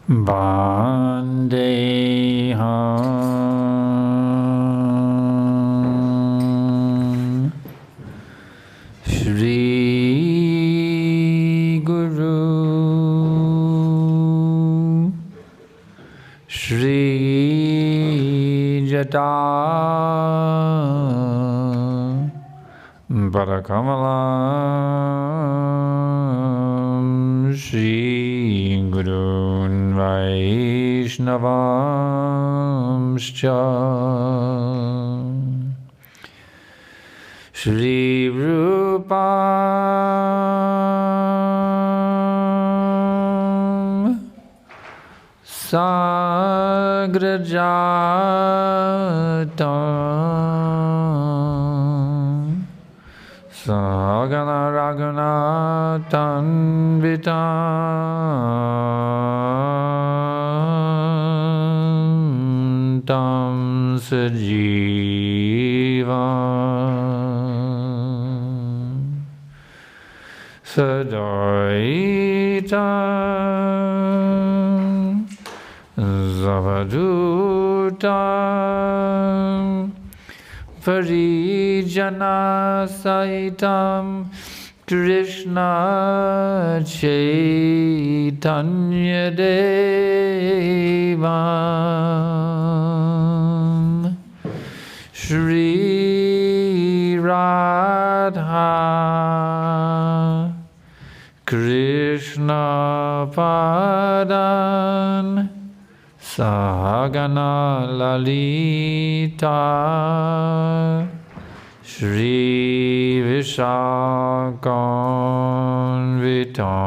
Vandeham Shri Guru Shri Jata Parakamalam Shri Gurun Vaishnavamscha Shri Rupa Sagrajatam Sagana Raghunathan Vitam Tam Sajivam Sadaitam Zavadutam Parijana Saitam Krishna Chaitanya Devam Shri Radha Krishna Padan Sahagana Lalita Shri Vishakon Vitamscha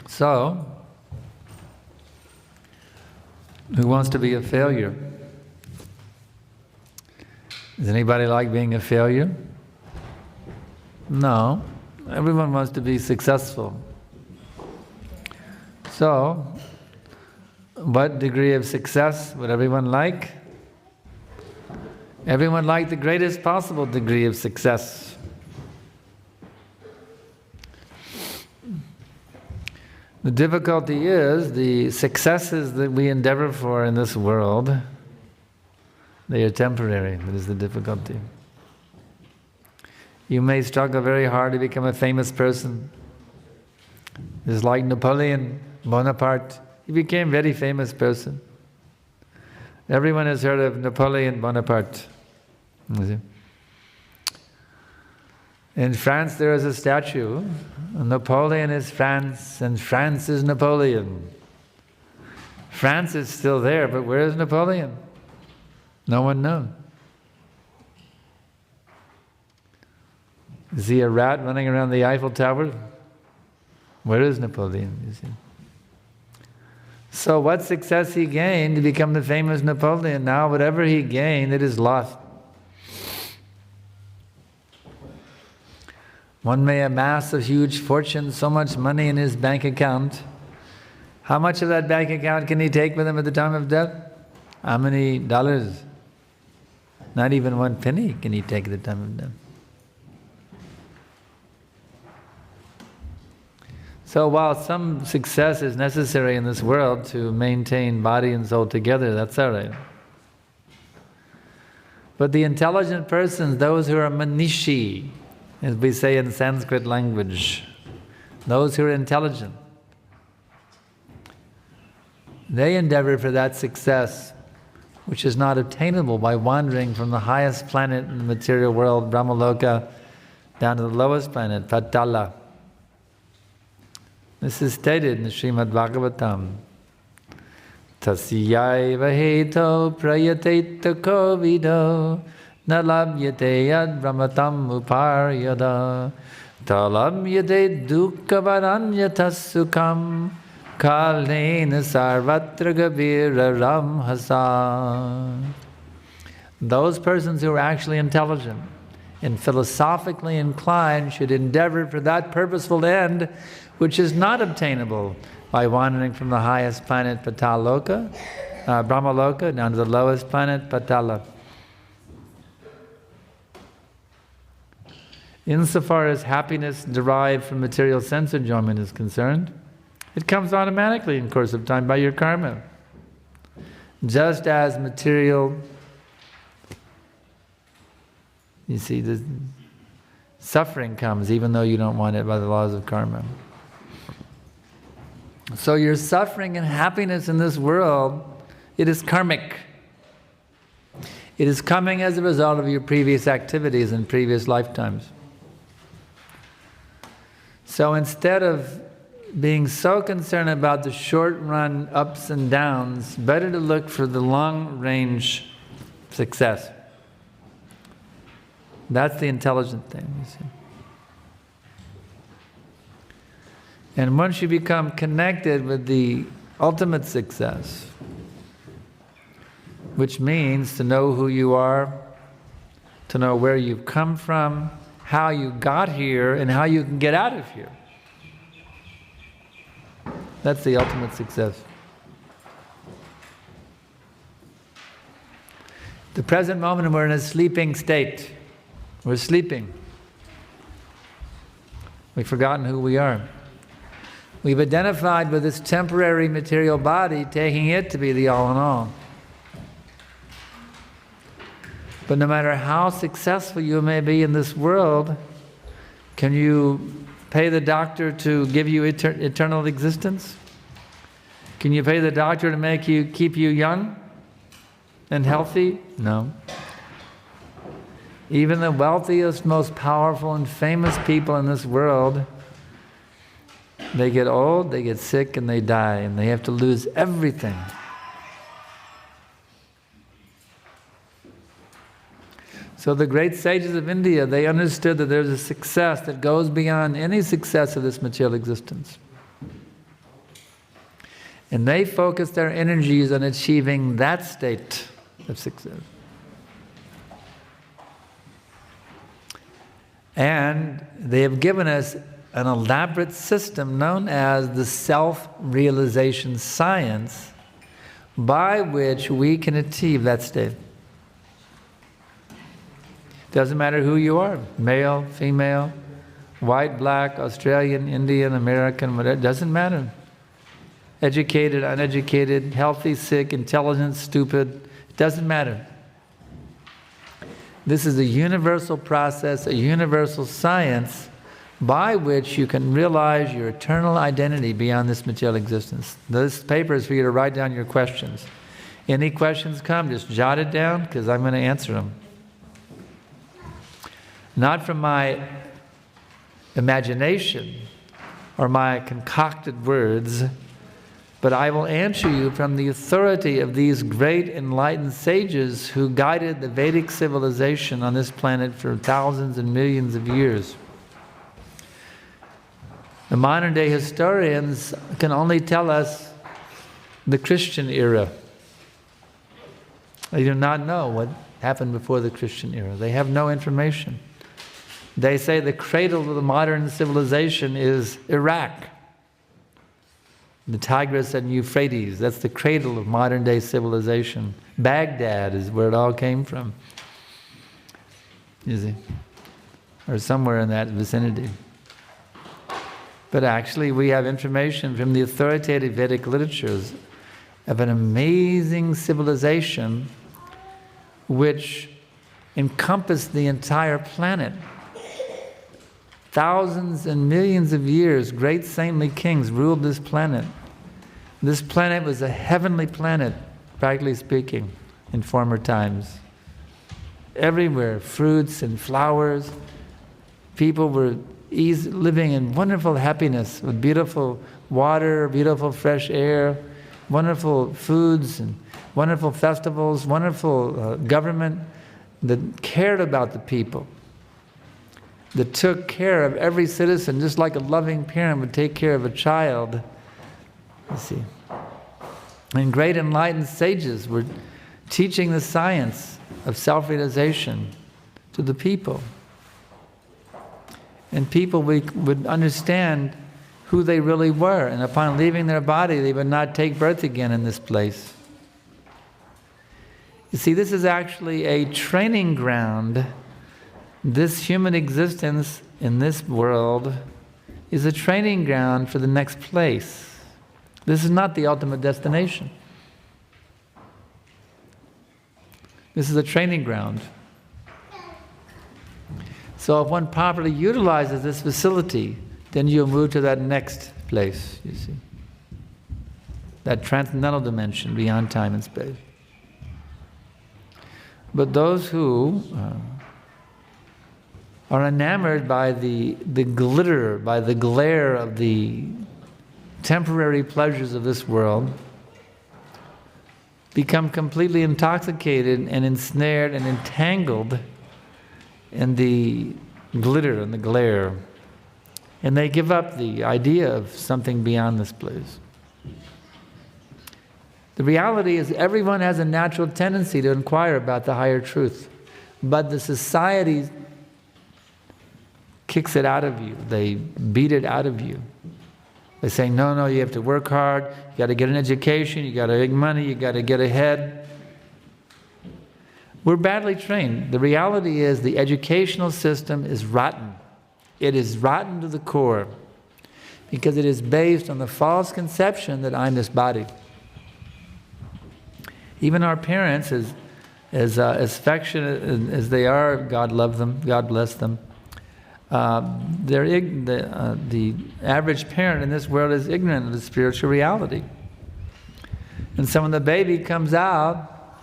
So, who wants to be a failure? Does anybody like being a failure? No, everyone wants to be successful. So, what degree of success would everyone like? Everyone like the greatest possible degree of success. The difficulty is the successes that we endeavor for in this world, they are temporary. That is the difficulty. You may struggle very hard to become a famous person. It's like Napoleon Bonaparte. He became a very famous person. Everyone has heard of Napoleon Bonaparte. In France there is a statue. Napoleon is France and France is Napoleon. France is still there, but where is Napoleon? No one knows. Is he a rat running around the Eiffel Tower? Where is Napoleon, you see? So what success he gained to become the famous Napoleon, now whatever he gained, it is lost. One may amass a huge fortune, so much money in his bank account. How much of that bank account can he take with him at the time of death? How many dollars? Not even 1 penny can he take at the time of death. So while some success is necessary in this world to maintain body and soul together, that's all right. But the intelligent persons, those who are manishi, as we say in Sanskrit language, those who are intelligent, they endeavor for that success, which is not obtainable by wandering from the highest planet in the material world, Brahmaloka, down to the lowest planet, Patala. This is stated in the Srimad Bhagavatam. Tasyaiva heto prayateta kovido nalabhyate yad brahmatam uparyada talabhyate dukkhavaranyata sukham kalena sarvatra gavira ramhasa. Those persons who are actually intelligent and philosophically inclined should endeavor for that purposeful end which is not obtainable by wandering from the highest planet, Pataloka, Brahmaloka, down to the lowest planet, Patala. insofar as happiness derived from material sense enjoyment is concerned, it comes automatically in course of time by your karma. Just as material, you see, the suffering comes even though you don't want it by the laws of karma. So your suffering and happiness in this world, it is karmic. It is coming as a result of your previous activities in previous lifetimes. So instead of being so concerned about the short-run ups and downs, better to look for the long-range success. That's the intelligent thing, you see. And once you become connected with the ultimate success, which means to know who you are, to know where you've come from, how you got here, and how you can get out of here. That's the ultimate success. The present moment we're in a sleeping state. We're sleeping. We've forgotten who we are. We've identified with this temporary material body, taking it to be the all in all. But no matter how successful you may be in this world, can you pay the doctor to give you eternal existence? Can you pay the doctor to keep you young and healthy? No. Even the wealthiest, most powerful and famous people in this world, they get old, they get sick, and they die, and they have to lose everything. So the great sages of India, they understood that there's a success that goes beyond any success of this material existence. And they focus their energies on achieving that state of success. And they have given us an elaborate system known as the self-realization science by which we can achieve that state. Doesn't matter who you are, male, female, white, black, Australian, Indian, American, whatever, it doesn't matter. Educated, uneducated, healthy, sick, intelligent, stupid, it doesn't matter. This is a universal process, a universal science by which you can realize your eternal identity beyond this material existence. This paper is for you to write down your questions. Any questions come, just jot it down, because I'm going to answer them. Not from my imagination or my concocted words, but I will answer you from the authority of these great enlightened sages who guided the Vedic civilization on this planet for thousands and millions of years. The modern day historians can only tell us the Christian era. They do not know what happened before the Christian era. They have no information. They say the cradle of the modern civilization is Iraq. The Tigris and Euphrates, that's the cradle of modern day civilization. Baghdad is where it all came from. You see? Or somewhere in that vicinity. But actually we have information from the authoritative Vedic literatures of an amazing civilization which encompassed the entire planet. Thousands and millions of years, great saintly kings ruled this planet. This planet was a heavenly planet, practically speaking, in former times. Everywhere, fruits and flowers. People were living in wonderful happiness with beautiful water, beautiful fresh air, wonderful foods, and wonderful festivals, wonderful government that cared about the people, that took care of every citizen, just like a loving parent would take care of a child. You see. And great enlightened sages were teaching the science of self-realization to the people. And people would understand who they really were, and upon leaving their body, they would not take birth again in this place. You see, this is actually a training ground this human existence in this world is a training ground for the next place. This is not the ultimate destination. This is a training ground. So if one properly utilizes this facility, then you'll move to that next place, you see. That transcendental dimension beyond time and space. But those who are enamored by the glitter, by the glare of the temporary pleasures of this world, become completely intoxicated and ensnared and entangled in the glitter and the glare. And they give up the idea of something beyond this place. The reality is everyone has a natural tendency to inquire about the higher truth, but the society kicks it out of you. They beat it out of you. They say, no, you have to work hard, you got to get an education, you got to make money, you got to get ahead. We're badly trained. The reality is the educational system is rotten. It is rotten to the core because it is based on the false conception that I'm this body. Even our parents, as affectionate as they are, God love them, God bless them, the average parent in this world is ignorant of the spiritual reality. And so when the baby comes out,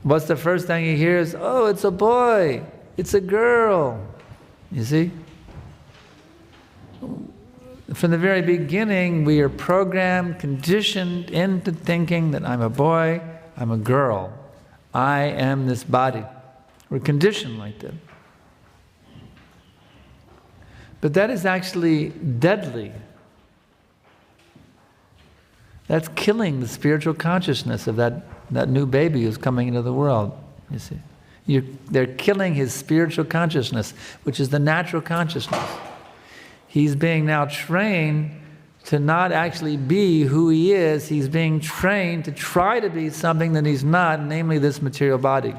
what's the first thing he hears? Oh, it's a boy, it's a girl. You see? From the very beginning, we are programmed, conditioned into thinking that I'm a boy, I'm a girl, I am this body. We're conditioned like that. But that is actually deadly. That's killing the spiritual consciousness of that new baby who's coming into the world, you see. They're killing his spiritual consciousness, which is the natural consciousness. He's being now trained to not actually be who he is. He's being trained to try to be something that he's not, namely this material body.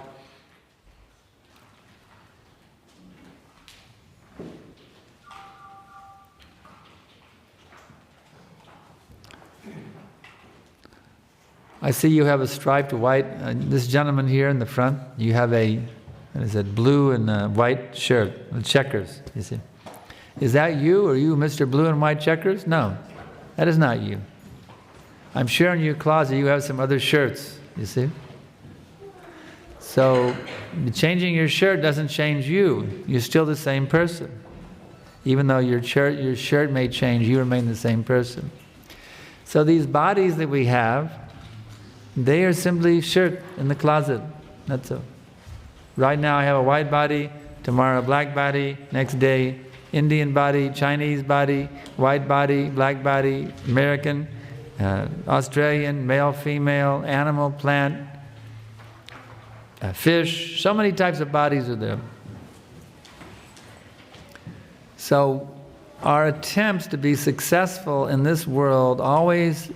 I see you have a striped white, this gentleman here in the front, you have a, what is it, blue and white shirt, with checkers, you see. Is that you? Are you Mr. Blue and White Checkers? No, that is not you. I'm sure in your closet you have some other shirts, you see. So changing your shirt doesn't change you. You're still the same person. Even though your shirt may change, you remain the same person. So these bodies that we have, they are simply shirt in the closet, that's all. Right now I have a white body, tomorrow a black body, next day Indian body, Chinese body, white body, black body, American, Australian, male, female, animal, plant, fish, so many types of bodies are there. So our attempts to be successful in this world always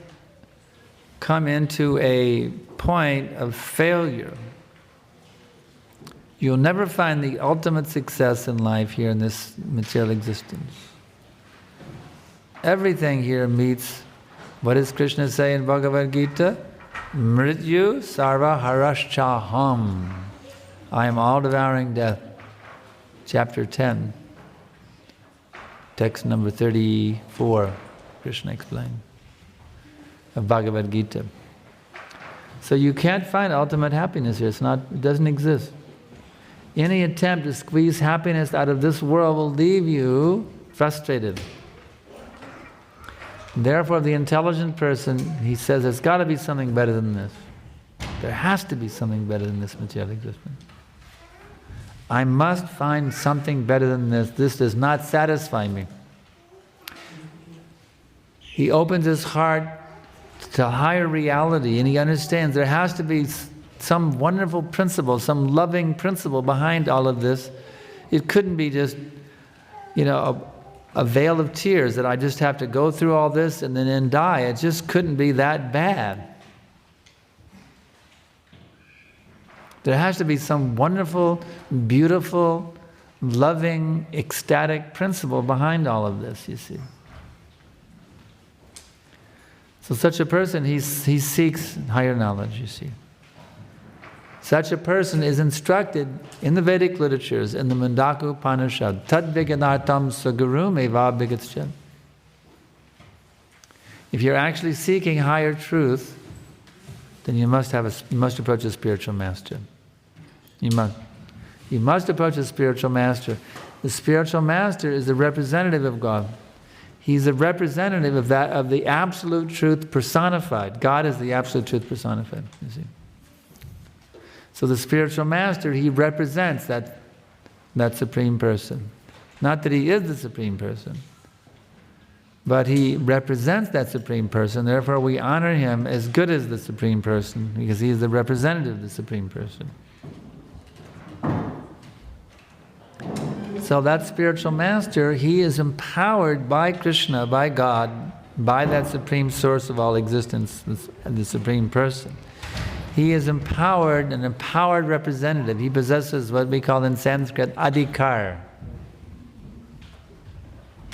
come into a point of failure. You'll never find the ultimate success in life here in this material existence. Everything here meets, what does Krishna say in Bhagavad Gita? Mrityu sarva harashchaham. I am all-devouring death. Chapter 10. Text number 34, Krishna explained, of Bhagavad Gita. So you can't find ultimate happiness here. It doesn't exist. Any attempt to squeeze happiness out of this world will leave you frustrated. Therefore, the intelligent person, he says, there's got to be something better than this. There has to be something better than this material existence. I must find something better than this. This does not satisfy me. He opens his heart to higher reality, and he understands there has to be some wonderful principle, some loving principle behind all of this. It couldn't be just, a veil of tears that I just have to go through all this and then die. It just couldn't be that bad. There has to be some wonderful, beautiful, loving, ecstatic principle behind all of this, you see. So such a person, he seeks higher knowledge, you see. Such a person is instructed in the Vedic literatures, in the Mundaka Upanishad, Tad Viganartam Sagarum Eva Bhigatschad. If you're actually seeking higher truth, then you must approach a spiritual master. You must approach a spiritual master. The spiritual master is the representative of God. He's a representative of the absolute truth personified. God is the absolute truth personified, you see. So the spiritual master, he represents that supreme person. Not that he is the supreme person, but he represents that supreme person. Therefore we honor him as good as the supreme person, because he is the representative of the supreme person. So that spiritual master, he is empowered by Krishna, by God, by that supreme source of all existence, the supreme person. He is empowered, an empowered representative. He possesses what we call in Sanskrit adhikar.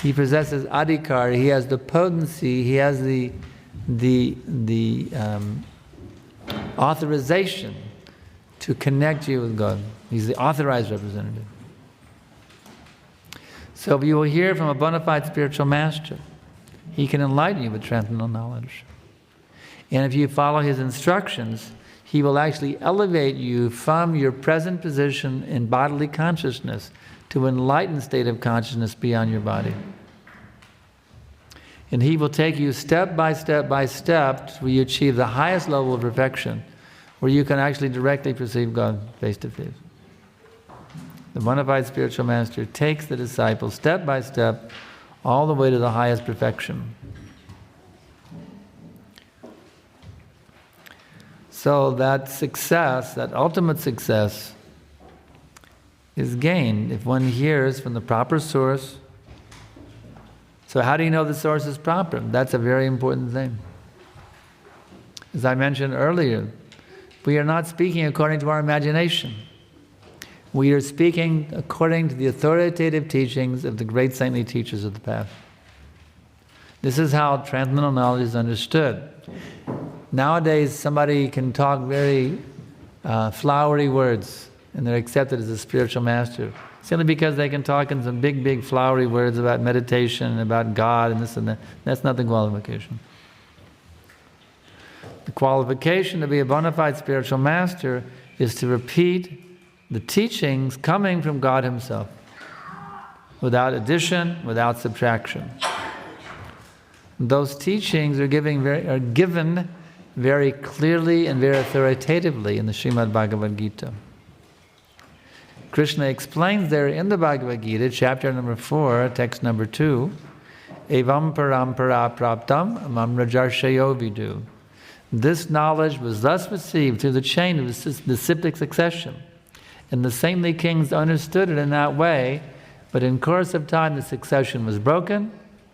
He possesses adhikar. He has the potency. He has the authorization to connect you with God. He's the authorized representative. So you will hear from a bona fide spiritual master. He can enlighten you with transcendental knowledge. And if you follow his instructions, he will actually elevate you from your present position in bodily consciousness to an enlightened state of consciousness beyond your body. And he will take you step by step by step till you achieve the highest level of perfection, where you can actually directly perceive God face to face. The bona fide spiritual master takes the disciple step by step all the way to the highest perfection. So that success, that ultimate success, is gained if one hears from the proper source. So how do you know the source is proper? That's a very important thing. As I mentioned earlier, we are not speaking according to our imagination. We are speaking according to the authoritative teachings of the great saintly teachers of the path. This is how transcendental knowledge is understood. Nowadays, somebody can talk very flowery words, and they're accepted as a spiritual master, simply because they can talk in some big, big flowery words about meditation and about God and this and that. That's not the qualification. The qualification to be a bona fide spiritual master is to repeat the teachings coming from God Himself, without addition, without subtraction. Those teachings are given very clearly and very authoritatively in the Srimad Bhagavad Gita. Krishna explains there in the Bhagavad Gita, chapter number 4, text number 2, Evam parampara praptam amam rajarshayo vidu. This knowledge was thus received through the chain of the cyclic succession. And the saintly kings understood it in that way, but in course of time the succession was broken,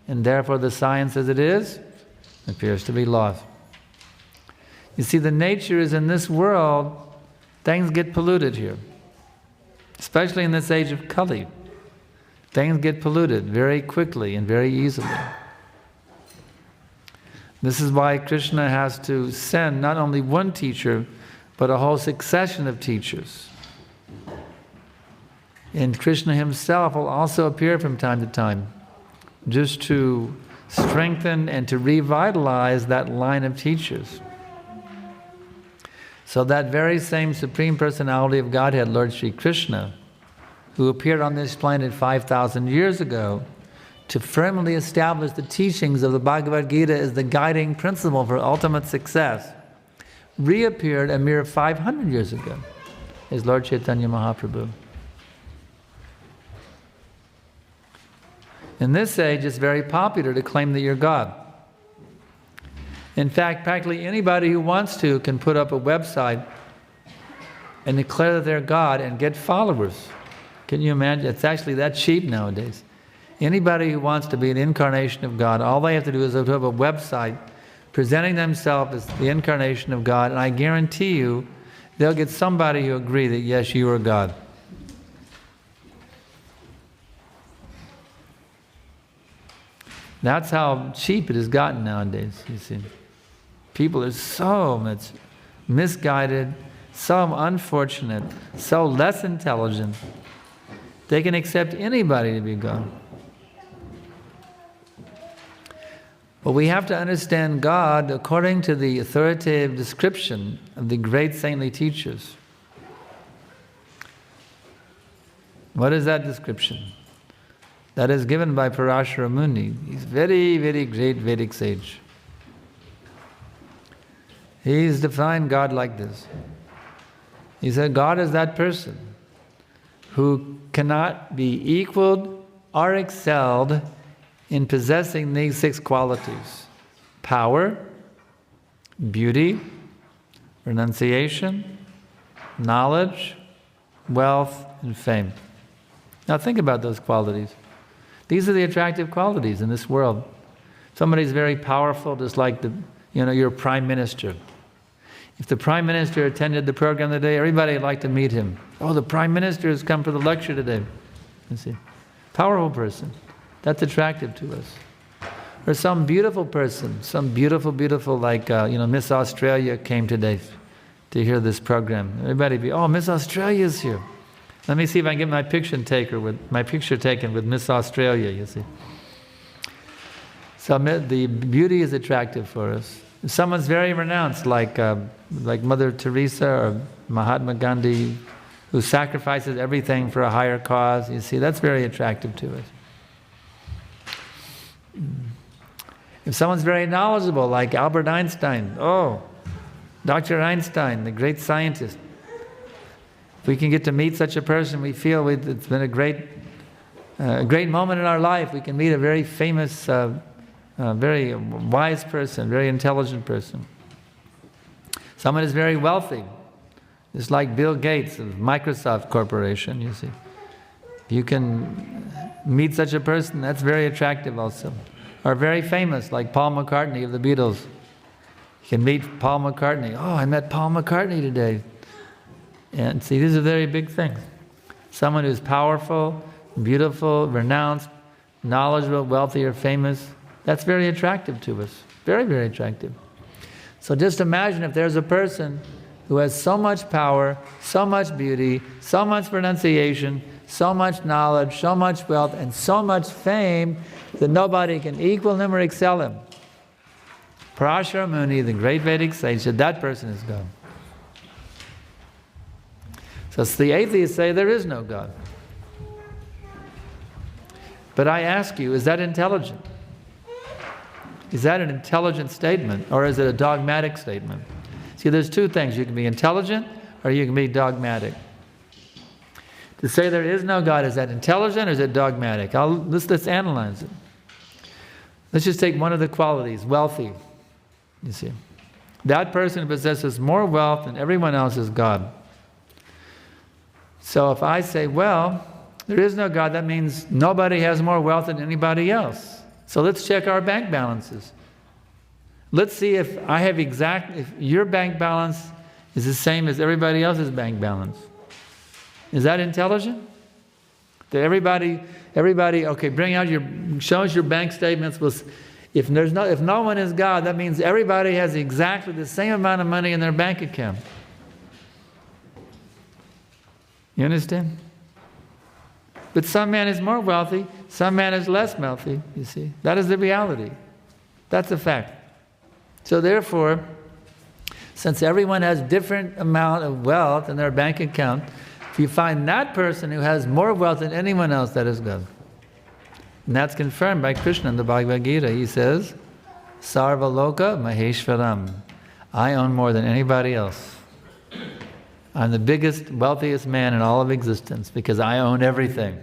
and therefore the science as it is appears to be lost. You see, the nature is in this world, things get polluted here. Especially in this age of Kali. Things get polluted very quickly and very easily. This is why Krishna has to send not only one teacher, but a whole succession of teachers. And Krishna himself will also appear from time to time, just to strengthen and to revitalize that line of teachers. So that very same Supreme Personality of Godhead, Lord Sri Krishna, who appeared on this planet 5,000 years ago to firmly establish the teachings of the Bhagavad Gita as the guiding principle for ultimate success, reappeared a mere 500 years ago as Lord Chaitanya Mahaprabhu. In this age, it's very popular to claim that you're God. In fact, practically anybody who wants to can put up a website and declare that they're God and get followers. Can you imagine? It's actually that cheap nowadays. Anybody who wants to be an incarnation of God, all they have to do is put up a website presenting themselves as the incarnation of God, and I guarantee you they'll get somebody who agree that yes, you are God. That's how cheap it has gotten nowadays, you see. People are so much misguided, so unfortunate, so less intelligent. They can accept anybody to be God. But we have to understand God according to the authoritative description of the great saintly teachers. What is that description? That is given by Parashara Muni. He's very, very great Vedic sage. He's defined God like this. He said, God is that person who cannot be equaled or excelled in possessing these 6 qualities: power, beauty, renunciation, knowledge, wealth, and fame. Now think about those qualities. These are the attractive qualities in this world. Somebody's very powerful, just like your prime minister. If the prime minister attended the program today, everybody would like to meet him. Oh, the prime minister has come for the lecture today. You see, powerful person. That's attractive to us. Or some beautiful person, some beautiful, like, Miss Australia came today to hear this program. Everybody be, oh, Miss Australia's here. Let me see if I can get my picture taken with Miss Australia, you see. So the beauty is attractive for us. If someone's very renounced, like Mother Teresa or Mahatma Gandhi, who sacrifices everything for a higher cause, you see, that's very attractive to us. If someone's very knowledgeable, like Albert Einstein, oh, Dr. Einstein, the great scientist, if we can get to meet such a person, we feel it's been a great moment in our life. We can meet a very famous, very wise person, very intelligent person. Someone is very wealthy. It's like Bill Gates of Microsoft Corporation, you see. If you can meet such a person, that's very attractive also. Or very famous, like Paul McCartney of the Beatles. You can meet Paul McCartney. Oh, I met Paul McCartney today. And see, these are very big things. Someone who's powerful, beautiful, renounced, knowledgeable, wealthy, or famous, that's very attractive to us. Very, very attractive. So just imagine if there's a person who has so much power, so much beauty, so much renunciation, so much knowledge, so much wealth, and so much fame that nobody can equal him or excel him. Parashara Muni, the great Vedic sage, said that person is God. So the atheists say there is no God. But I ask you, is that intelligent? Is that an intelligent statement, or is it a dogmatic statement? See, there's 2 things. You can be intelligent, or you can be dogmatic. To say there is no God, is that intelligent or is it dogmatic? Let's analyze it. Let's just take one of the qualities, wealthy. You see, that person possesses more wealth than everyone else is God. So if I say, well, there is no God, that means nobody has more wealth than anybody else. So let's check our bank balances. Let's see if if your bank balance is the same as everybody else's bank balance. Is that intelligent? That everybody, okay, show us your bank statements. If no one is God, that means everybody has exactly the same amount of money in their bank account. You understand? But some man is more wealthy, some man is less wealthy, you see. That is the reality. That's a fact. So therefore, since everyone has different amount of wealth in their bank account, if you find that person who has more wealth than anyone else, that is God. And that's confirmed by Krishna in the Bhagavad Gita. He says, Sarva Loka Maheshwaram. I own more than anybody else. I'm the biggest, wealthiest man in all of existence because I own everything.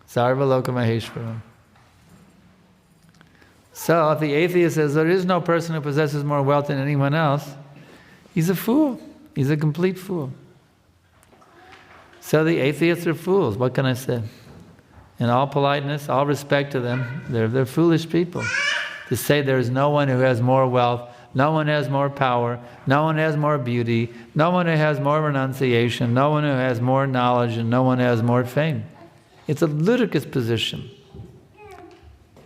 Sarva Loka Maheshwaram. So if the atheist says there is no person who possesses more wealth than anyone else, he's a fool. He's a complete fool. So the atheists are fools. What can I say? In all politeness, all respect to them, they're foolish people. To say there is no one who has more wealth, no one has more power, no one has more beauty, no one who has more renunciation, no one who has more knowledge, and no one has more fame. It's a ludicrous position.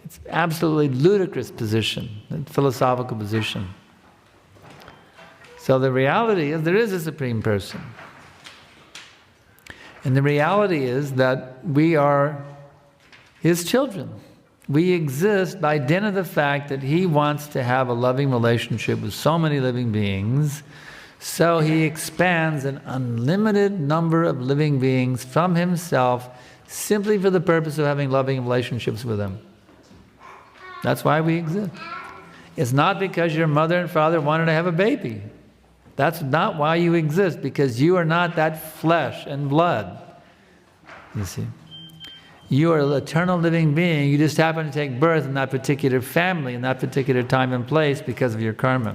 It's an absolutely ludicrous position, a philosophical position. So the reality is there is a Supreme Person. And the reality is that we are His children. We exist by dint of the fact that He wants to have a loving relationship with so many living beings, so He expands an unlimited number of living beings from Himself simply for the purpose of having loving relationships with them. That's why we exist. It's not because your mother and father wanted to have a baby. That's not why you exist, because you are not that flesh and blood, you see. You are an eternal living being. You just happen to take birth in that particular family, in that particular time and place because of your karma.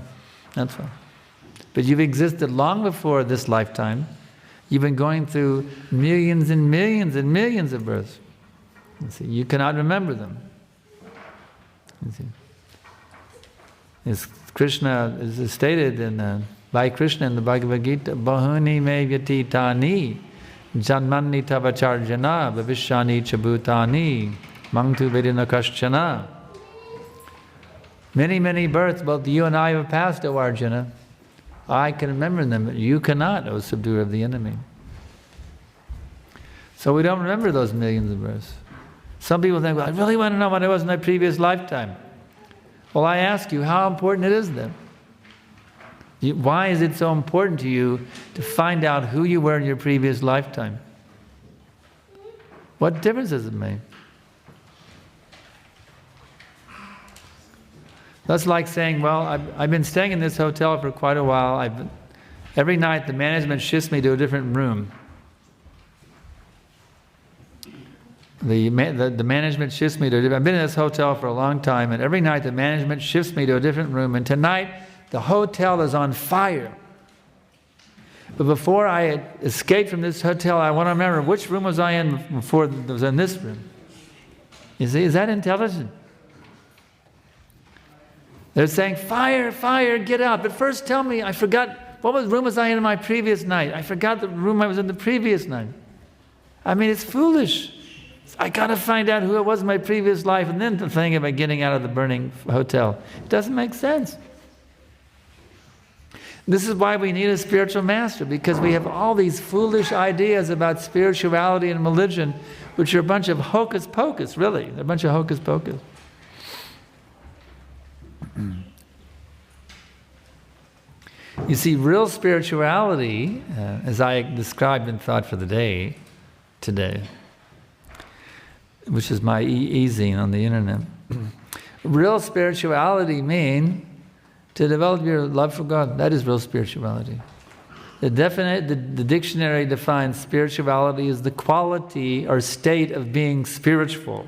That's all. But you've existed long before this lifetime. You've been going through millions and millions and millions of births. You see, you cannot remember them. You see. As Krishna is stated by Krishna in the Bhagavad Gita, Bahuni me vyatitani janmani tavacharjana bhavishani chabhutani mangtu vedina kaschana. Many, many births both you and I have passed, O Arjuna. I can remember them, but you cannot, O subduer of the enemy. So we don't remember those millions of births. Some people think, well, I really want to know what I was in my previous lifetime. Well, I ask you, how important it is then? Why is it so important to you to find out who you were in your previous lifetime? What difference does it make? That's like saying, well, I've been staying in this hotel for quite a while. Every night the management shifts me to a different room. The management shifts me to a different... I've been in this hotel for a long time, and every night the management shifts me to a different room, and tonight the hotel is on fire. But before I escaped from this hotel, I want to remember which room was I in before I was in this room. You see, is that intelligent? They're saying, fire, fire, get out. But first tell me, I forgot, what room was I in my previous night? I forgot the room I was in the previous night. I mean, it's foolish. I got to find out who it was in my previous life and then to think about getting out of the burning hotel. It doesn't make sense. This is why we need a spiritual master, because we have all these foolish ideas about spirituality and religion, which are a bunch of hocus pocus, really. They're a bunch of hocus pocus. You see, real spirituality, as I described in Thought for the Day today, which is my e-zine on the internet, real spirituality means to develop your love for God. That is real spirituality. The dictionary defines spirituality as the quality or state of being spiritual.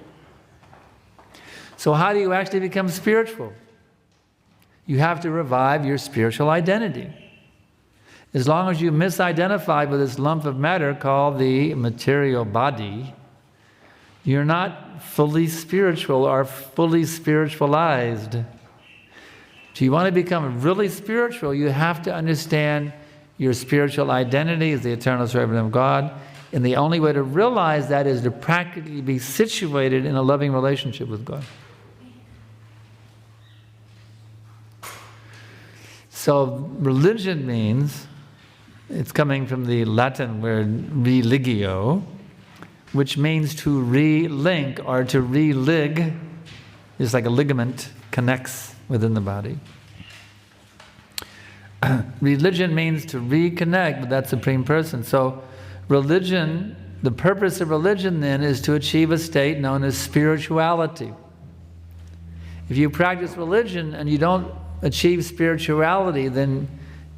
So how do you actually become spiritual? You have to revive your spiritual identity. As long as you misidentify with this lump of matter called the material body, you're not fully spiritual or fully spiritualized. If you want to become really spiritual, you have to understand your spiritual identity as the eternal servant of God, and the only way to realize that is to practically be situated in a loving relationship with God. So religion means, it's coming from the Latin word religio, which means to re-link or to re-lig. It's like a ligament connects within the body. Religion means to reconnect with that Supreme Person. So religion, the purpose of religion then is to achieve a state known as spirituality. If you practice religion and you don't achieve spirituality, then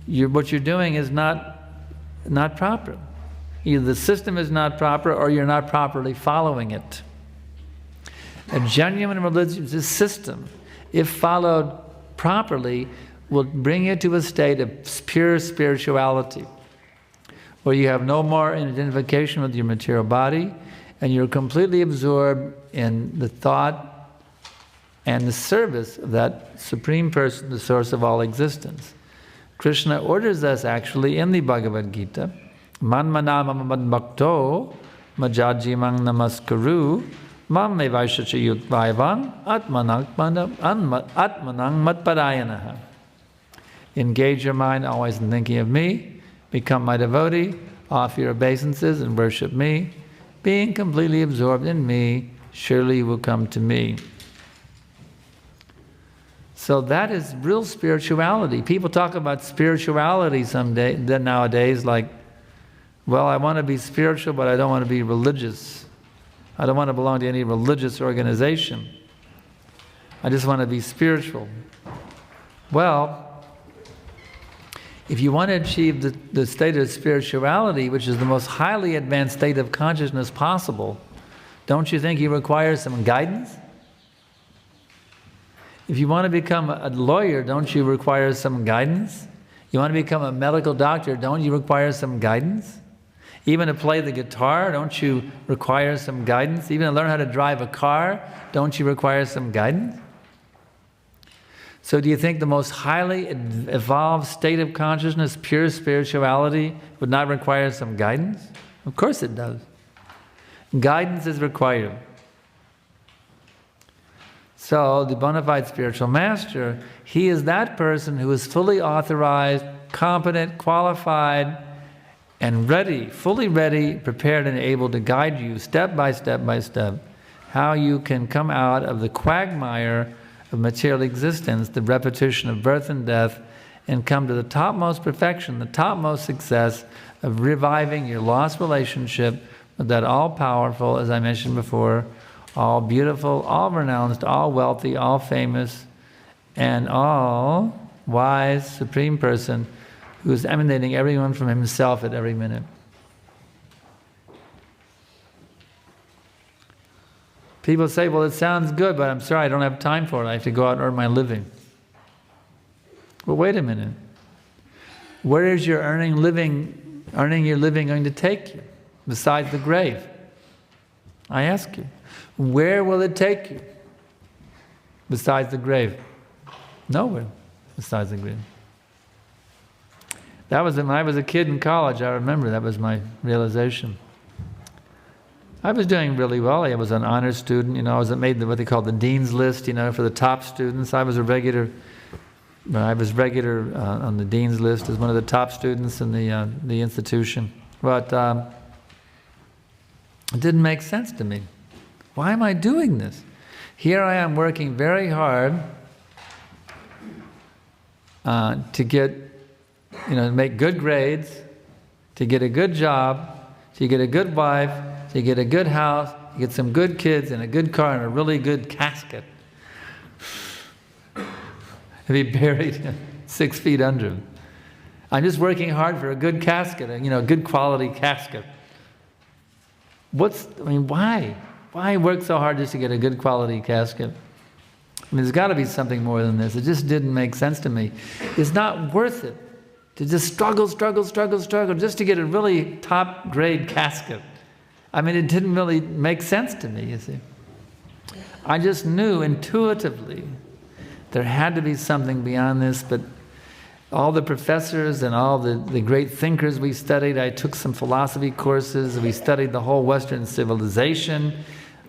what you're doing is not proper. Either the system is not proper or you're not properly following it. A genuine religious system, if followed properly, will bring you to a state of pure spirituality, where you have no more identification with your material body, and you're completely absorbed in the thought and the service of that Supreme Person, the source of all existence. Krishna orders us actually in the Bhagavad Gita, Man manama mad bhakto majajimang namaskaru Mam me vaishacha yutvaivan atmanang matpadayanaha. Engage your mind always in thinking of me, become my devotee, offer your obeisances and worship me. Being completely absorbed in me, surely you will come to me. So that is real spirituality. People talk about spirituality nowadays like, well, I want to be spiritual, but I don't want to be religious. I don't want to belong to any religious organization. I just want to be spiritual. Well, if you want to achieve the state of spirituality, which is the most highly advanced state of consciousness possible, don't you think you require some guidance? If you want to become a lawyer, don't you require some guidance? You want to become a medical doctor, don't you require some guidance? Even to play the guitar, don't you require some guidance? Even to learn how to drive a car, don't you require some guidance? So do you think the most highly evolved state of consciousness, pure spirituality, would not require some guidance? Of course it does. Guidance is required. So the bona fide spiritual master, he is that person who is fully authorized, competent, qualified, and ready, fully ready, prepared and able to guide you step by step by step, how you can come out of the quagmire of material existence, the repetition of birth and death, and come to the topmost perfection, the topmost success of reviving your lost relationship with that all-powerful, as I mentioned before, all beautiful, all renounced, all wealthy, all famous, and all wise, supreme person who is emanating everyone from himself at every minute. People say, well, it sounds good, but I'm sorry, I don't have time for it. I have to go out and earn my living. Well, wait a minute. Where is your earning your living going to take you besides the grave? I ask you. Where will it take you besides the grave? Nowhere besides the grave. That was when I was a kid in college. I remember that was my realization. I was doing really well. I was an honor student. I was made what they call the dean's list. For the top students. I was regular on the dean's list as one of the top students in the institution. But it didn't make sense to me. Why am I doing this? Here I am working very hard to get, make good grades, to get a good job, to get a good wife, to get a good house, to get some good kids and a good car and a really good casket. To be buried 6 feet under. I'm just working hard for a good casket, a good quality casket. Why? Why work so hard just to get a good quality casket? There's got to be something more than this. It just didn't make sense to me. It's not worth it to just struggle just to get a really top grade casket. It didn't really make sense to me, you see. I just knew intuitively there had to be something beyond this, but all the professors and all the great thinkers we studied, I took some philosophy courses, we studied the whole Western civilization,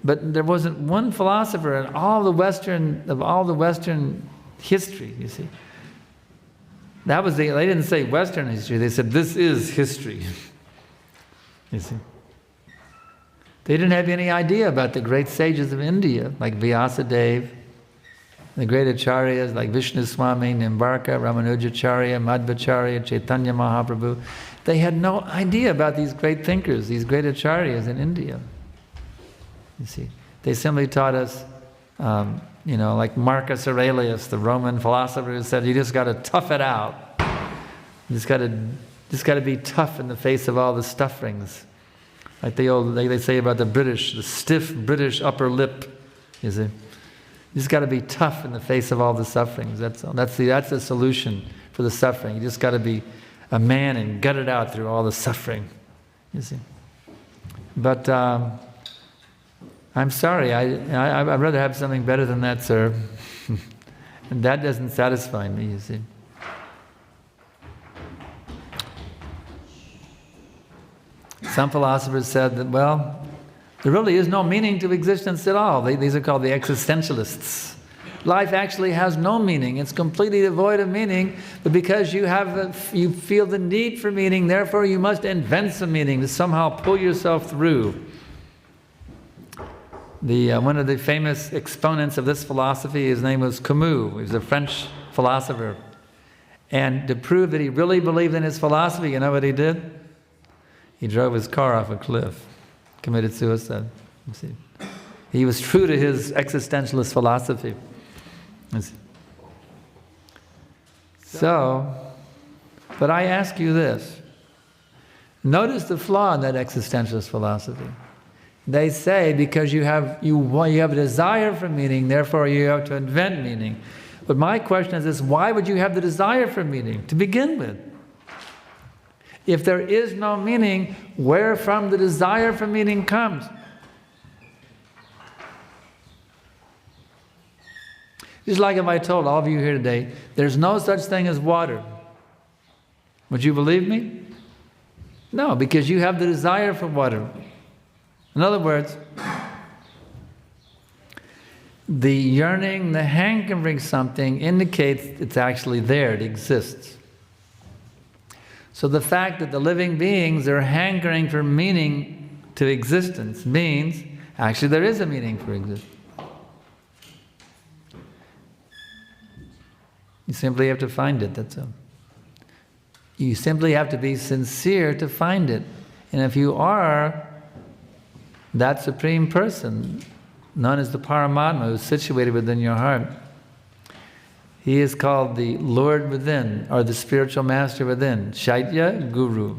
but there wasn't one philosopher in all the Western history, you see. They didn't say Western history, they said this is history, you see. They didn't have any idea about the great sages of India, like Vyasadeva, the great acharyas like Vishnu Swami, Nimbarka, Ramanujacharya, Madhvacharya, Chaitanya Mahaprabhu. They had no idea about these great thinkers, these great acharyas in India. You see, they simply taught us, like Marcus Aurelius, the Roman philosopher, who said, you just got to tough it out. You just got to be tough in the face of all the sufferings. Like they say about the British, the stiff British upper lip, you see. You just got to be tough in the face of all the sufferings. That's the solution for the suffering. You just got to be a man and gut it out through all the suffering, you see. But I'm sorry, I'd rather have something better than that, sir. And that doesn't satisfy me, you see. Some philosophers said that, well, There really is no meaning to existence at all. These are called the existentialists. Life actually has no meaning. It's completely devoid of meaning, but because you feel the need for meaning, therefore you must invent some meaning to somehow pull yourself through. One of the famous exponents of this philosophy, his name was Camus. He was a French philosopher. And to prove that he really believed in his philosophy, you know what he did? He drove his car off a cliff, committed suicide. You see. He was true to his existentialist philosophy. So, but I ask you this. Notice the flaw in that existentialist philosophy. They say because you have a desire for meaning, therefore you have to invent meaning. But my question is this: why would you have the desire for meaning to begin with? If there is no meaning, where from the desire for meaning comes? Just like if I told all of you here today, there's no such thing as water. Would you believe me? No, because you have the desire for water. In other words, the yearning, the hankering something indicates it's actually there, it exists. So the fact that the living beings are hankering for meaning to existence means actually there is a meaning for existence. You simply have to find it, that's all. You simply have to be sincere to find it. And if you are that Supreme Person, known as the Paramatma, who's situated within your heart, he is called the Lord within, or the spiritual master within, Chaitya Guru.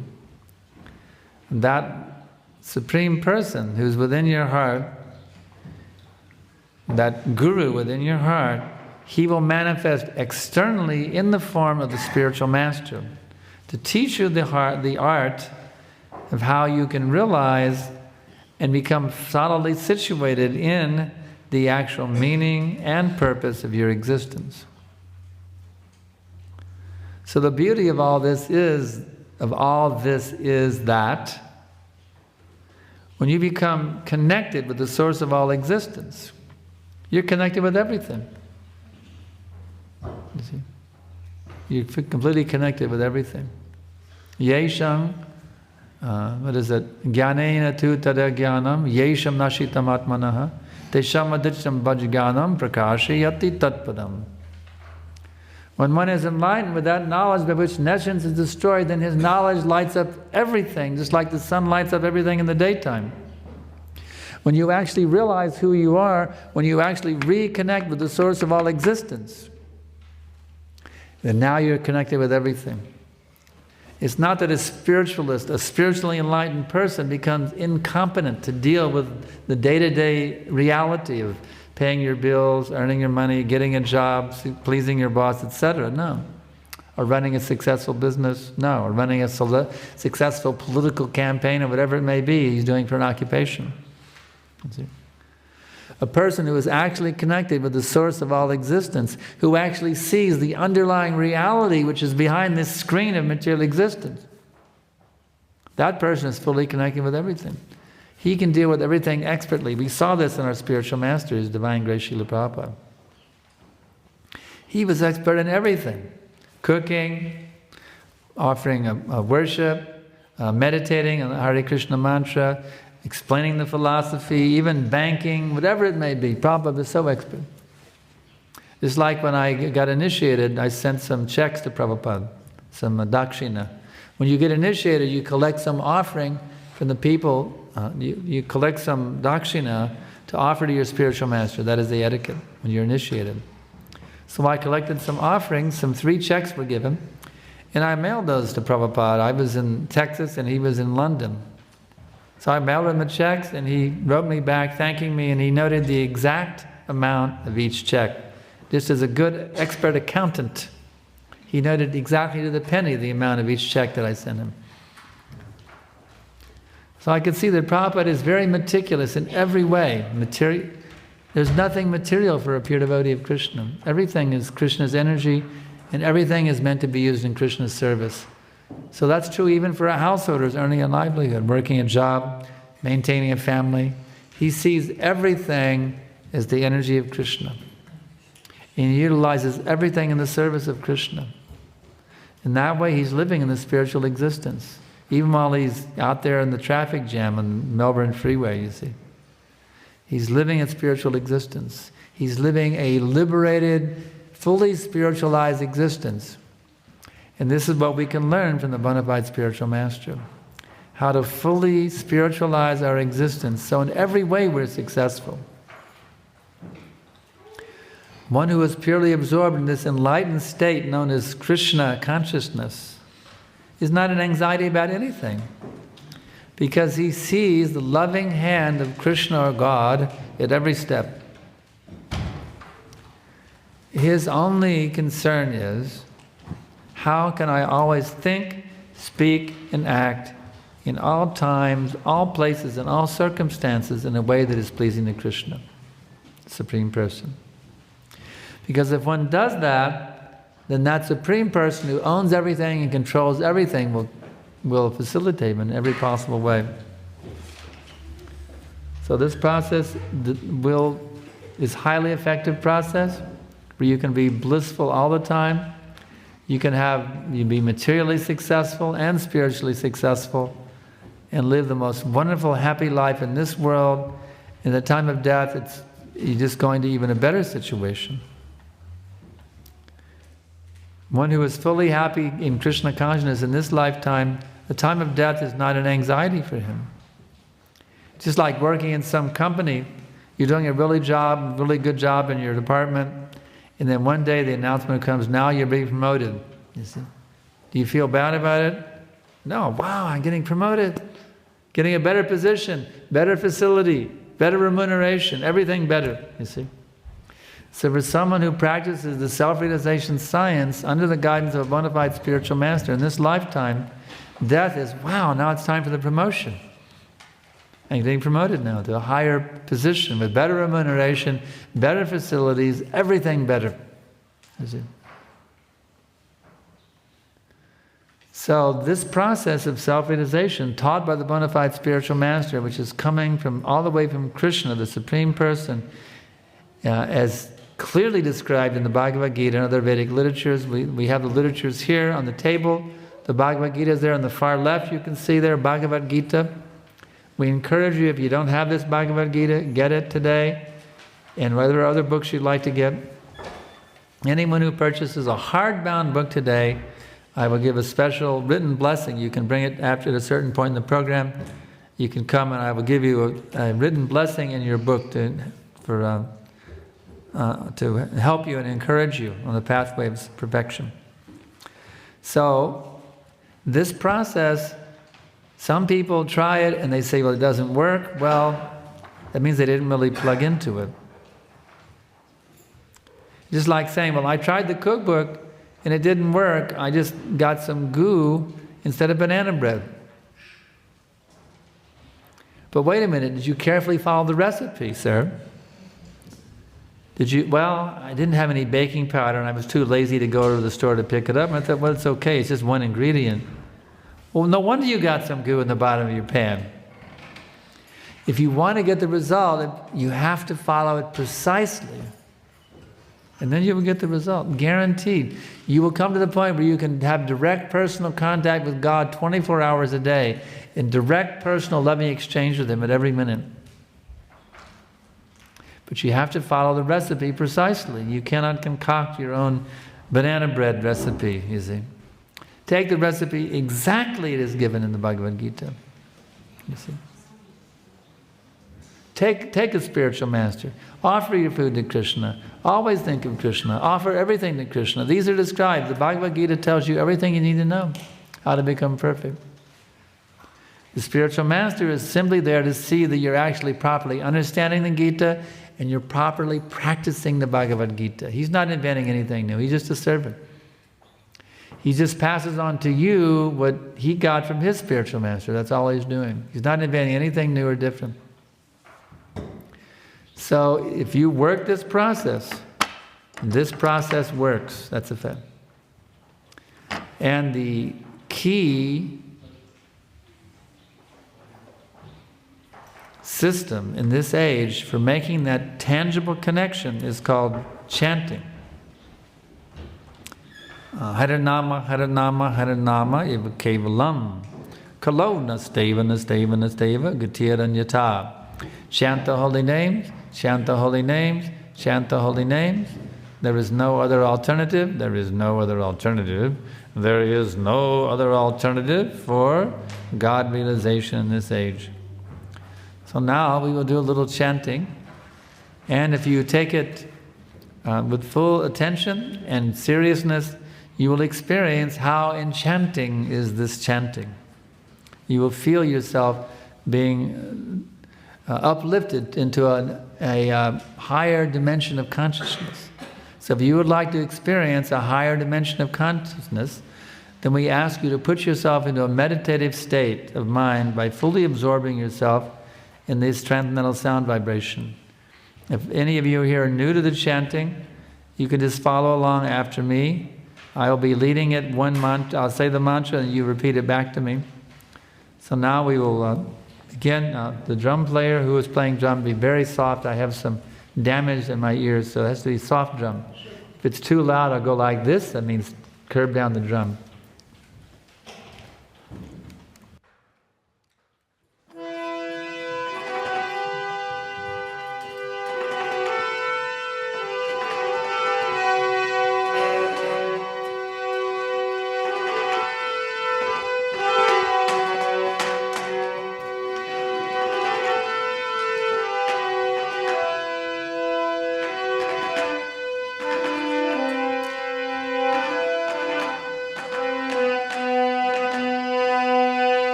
That Supreme Person who's within your heart, that Guru within your heart, he will manifest externally in the form of the spiritual master to teach you the art of how you can realize and become solidly situated in the actual meaning and purpose of your existence. So the beauty of all this is that when you become connected with the source of all existence, you're connected with everything. You see? You're completely connected with everything. Yesham, what is it? Jnanena tu tada jnanam, yesham nashitam atmanaha, tesham adicham bhajganam prakashi yati tatpadam. When one is enlightened with that knowledge by which nescience is destroyed, then his knowledge lights up everything, just like the sun lights up everything in the daytime. When you actually realize who you are, when you actually reconnect with the source of all existence, then now you're connected with everything. It's not that a spiritualist, a spiritually enlightened person becomes incompetent to deal with the day-to-day reality of paying your bills, earning your money, getting a job, pleasing your boss, etc. No. Or running a successful business. No. Or running a successful political campaign or whatever it may be he's doing for an occupation. A person who is actually connected with the source of all existence, who actually sees the underlying reality which is behind this screen of material existence. That person is fully connected with everything. He can deal with everything expertly. We saw this in our spiritual master, His Divine Grace Srila Prabhupada. He was expert in everything. Cooking, offering a worship, meditating on the Hare Krishna mantra, explaining the philosophy, even banking, whatever it may be. Prabhupada was so expert. It's like when I got initiated, I sent some checks to Prabhupada, some dakshina. When you get initiated, you collect some offering from the people, you collect some dakshina to offer to your spiritual master. That is the etiquette when you're initiated. So I collected some offerings, some 3 checks were given, and I mailed those to Prabhupada. I was in Texas and he was in London. So I mailed him the checks and he wrote me back thanking me, and he noted the exact amount of each check. Just as a good expert accountant, he noted exactly to the penny the amount of each check that I sent him. So I could see that Prabhupada is very meticulous in every way. There's nothing material for a pure devotee of Krishna. Everything is Krishna's energy, and everything is meant to be used in Krishna's service. So that's true even for a householder who's earning a livelihood, working a job, maintaining a family. He sees everything as the energy of Krishna. And he utilizes everything in the service of Krishna. In that way, he's living in the spiritual existence. Even while he's out there in the traffic jam on the Melbourne freeway, you see. He's living in spiritual existence. He's living a liberated, fully spiritualized existence. And this is what we can learn from the bona fide spiritual master. How to fully spiritualize our existence, so in every way we're successful. One who is purely absorbed in this enlightened state known as Krishna consciousness is not in anxiety about anything, because he sees the loving hand of Krishna or God at every step. His only concern is, how can I always think, speak, and act in all times, all places, and all circumstances in a way that is pleasing to Krishna, the Supreme Person. Because if one does that, then that Supreme Person who owns everything and controls everything will facilitate him in every possible way. So this process is a highly effective process where you can be blissful all the time. You can be materially successful and spiritually successful and live the most wonderful, happy life in this world. In the time of death, you're just going to even a better situation. One who is fully happy in Krishna consciousness in this lifetime, the time of death is not an anxiety for him. Just like working in some company, you're doing a really good job in your department, and then one day the announcement comes, now you're being promoted. You see? Do you feel bad about it? No, wow, I'm getting promoted. Getting a better position, better facility, better remuneration, everything better, you see. So for someone who practices the self-realization science under the guidance of a bona fide spiritual master, in this lifetime, death is, wow, now it's time for the promotion. And you're getting promoted now to a higher position with better remuneration, better facilities, everything better. You see? So this process of self-realization taught by the bona fide spiritual master, which is coming from all the way from Krishna, the Supreme Person, as clearly described in the Bhagavad Gita and other Vedic literatures. We have the literatures here on the table. The Bhagavad Gita is there on the far left. You can see there, Bhagavad Gita. We encourage you, if you don't have this Bhagavad Gita, get it today. And whether other books you'd like to get. Anyone who purchases a hardbound book today, I will give a special written blessing. You can bring it after a certain point in the program. You can come and I will give you a written blessing in your book to help you and encourage you on the pathway of perfection. So, this process, some people try it and they say, well, it doesn't work. Well, that means they didn't really plug into it. Just like saying, well, I tried the cookbook and it didn't work. I just got some goo instead of banana bread. But wait a minute, did you carefully follow the recipe, sir? Did you? Well, I didn't have any baking powder and I was too lazy to go to the store to pick it up. And I thought, well, it's okay, it's just one ingredient. Well, no wonder you got some goo in the bottom of your pan. If you want to get the result, you have to follow it precisely. And then you will get the result, guaranteed. You will come to the point where you can have direct personal contact with God 24 hours a day, in direct personal loving exchange with Him at every minute. But you have to follow the recipe precisely. You cannot concoct your own banana bread recipe, you see. Take the recipe exactly it is given in the Bhagavad Gita, you see. Take a spiritual master. Offer your food to Krishna. Always think of Krishna. Offer everything to Krishna. These are described. The Bhagavad Gita tells you everything you need to know, how to become perfect. The spiritual master is simply there to see that you're actually properly understanding the Gita and you're properly practicing the Bhagavad Gita. He's not inventing anything new. He's just a servant. He just passes on to you what he got from his spiritual master. That's all he's doing. He's not inventing anything new or different. So if you work this process works. That's a fact. And the key system in this age for making that tangible connection is called chanting. Harinama, Harinama, Harinama, eva kevalam. Kalo nasteva, nasteva, nasteva, gatiranyata. Chant the holy names, chant the holy names, chant the holy names. There is no other alternative, there is no other alternative. There is no other alternative for God realization in this age. So now we will do a little chanting, and if you take it with full attention and seriousness, you will experience how enchanting is this chanting. You will feel yourself being uplifted into a higher dimension of consciousness. So if you would like to experience a higher dimension of consciousness, then we ask you to put yourself into a meditative state of mind by fully absorbing yourself in this transcendental sound vibration. If any of you here are new to the chanting, you can just follow along after me. I will be leading it one mantra. I'll say the mantra and you repeat it back to me. So now we will begin. The drum player who is playing drum, be very soft. I have some damage in my ears, so it has to be soft drum. If it's too loud, I'll go like this. That means curb down the drum.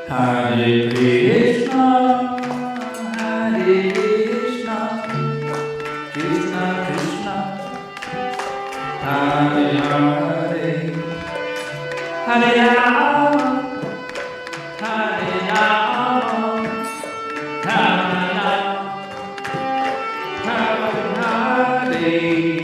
Hare Krishna, Hare Krishna, Krishna Krishna, Hare Hare, Hare Rama, Hare Rama, Rama Rama, Hare Hare.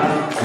Hare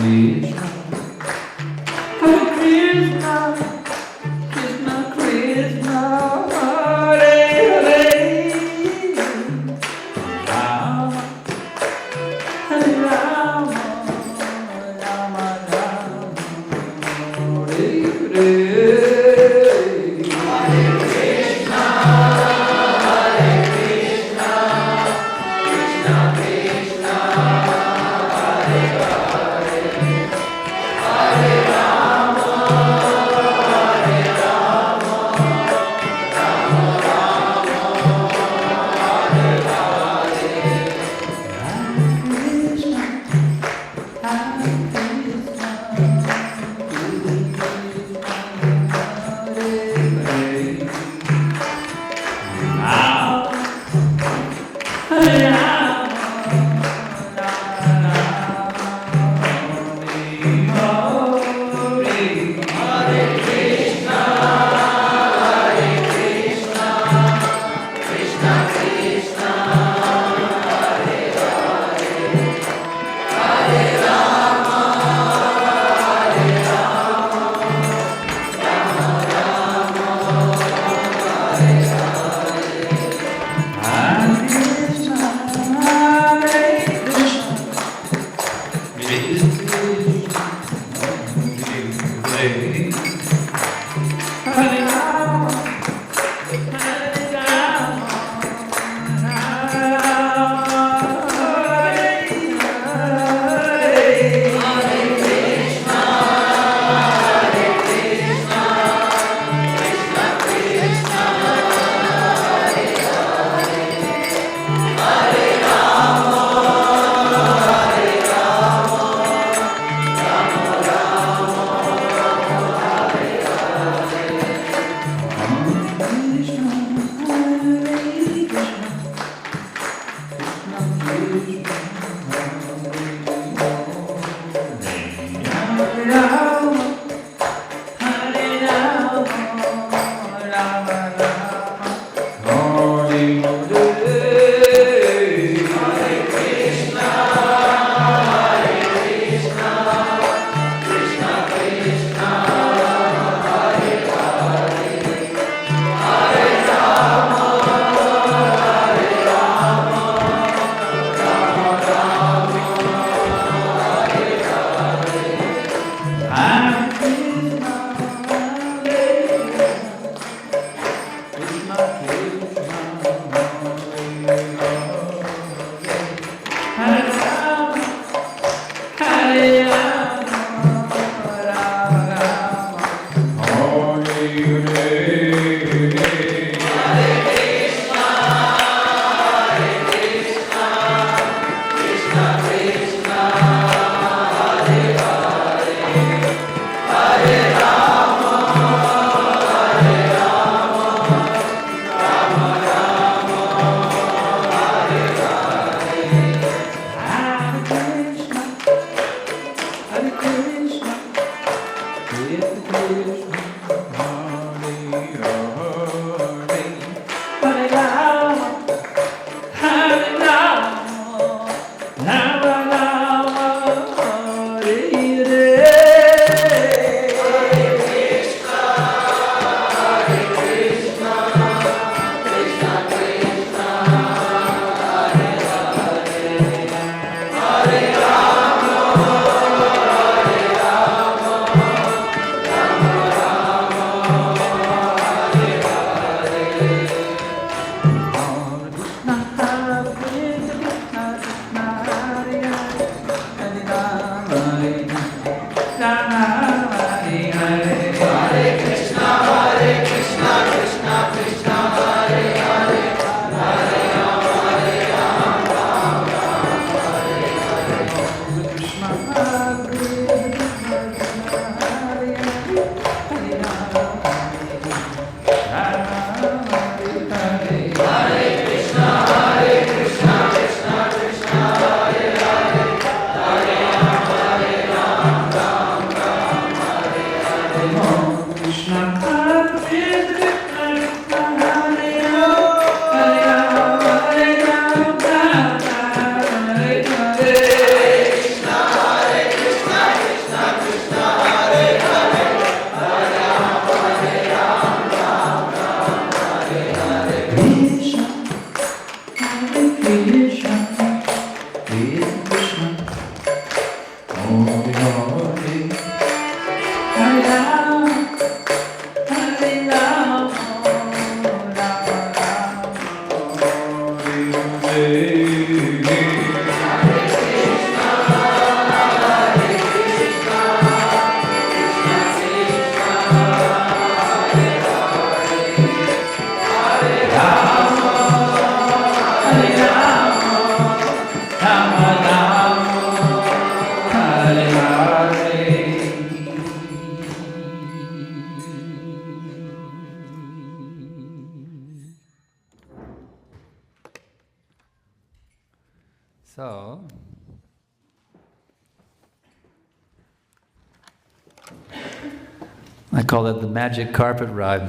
I call it the magic carpet ride.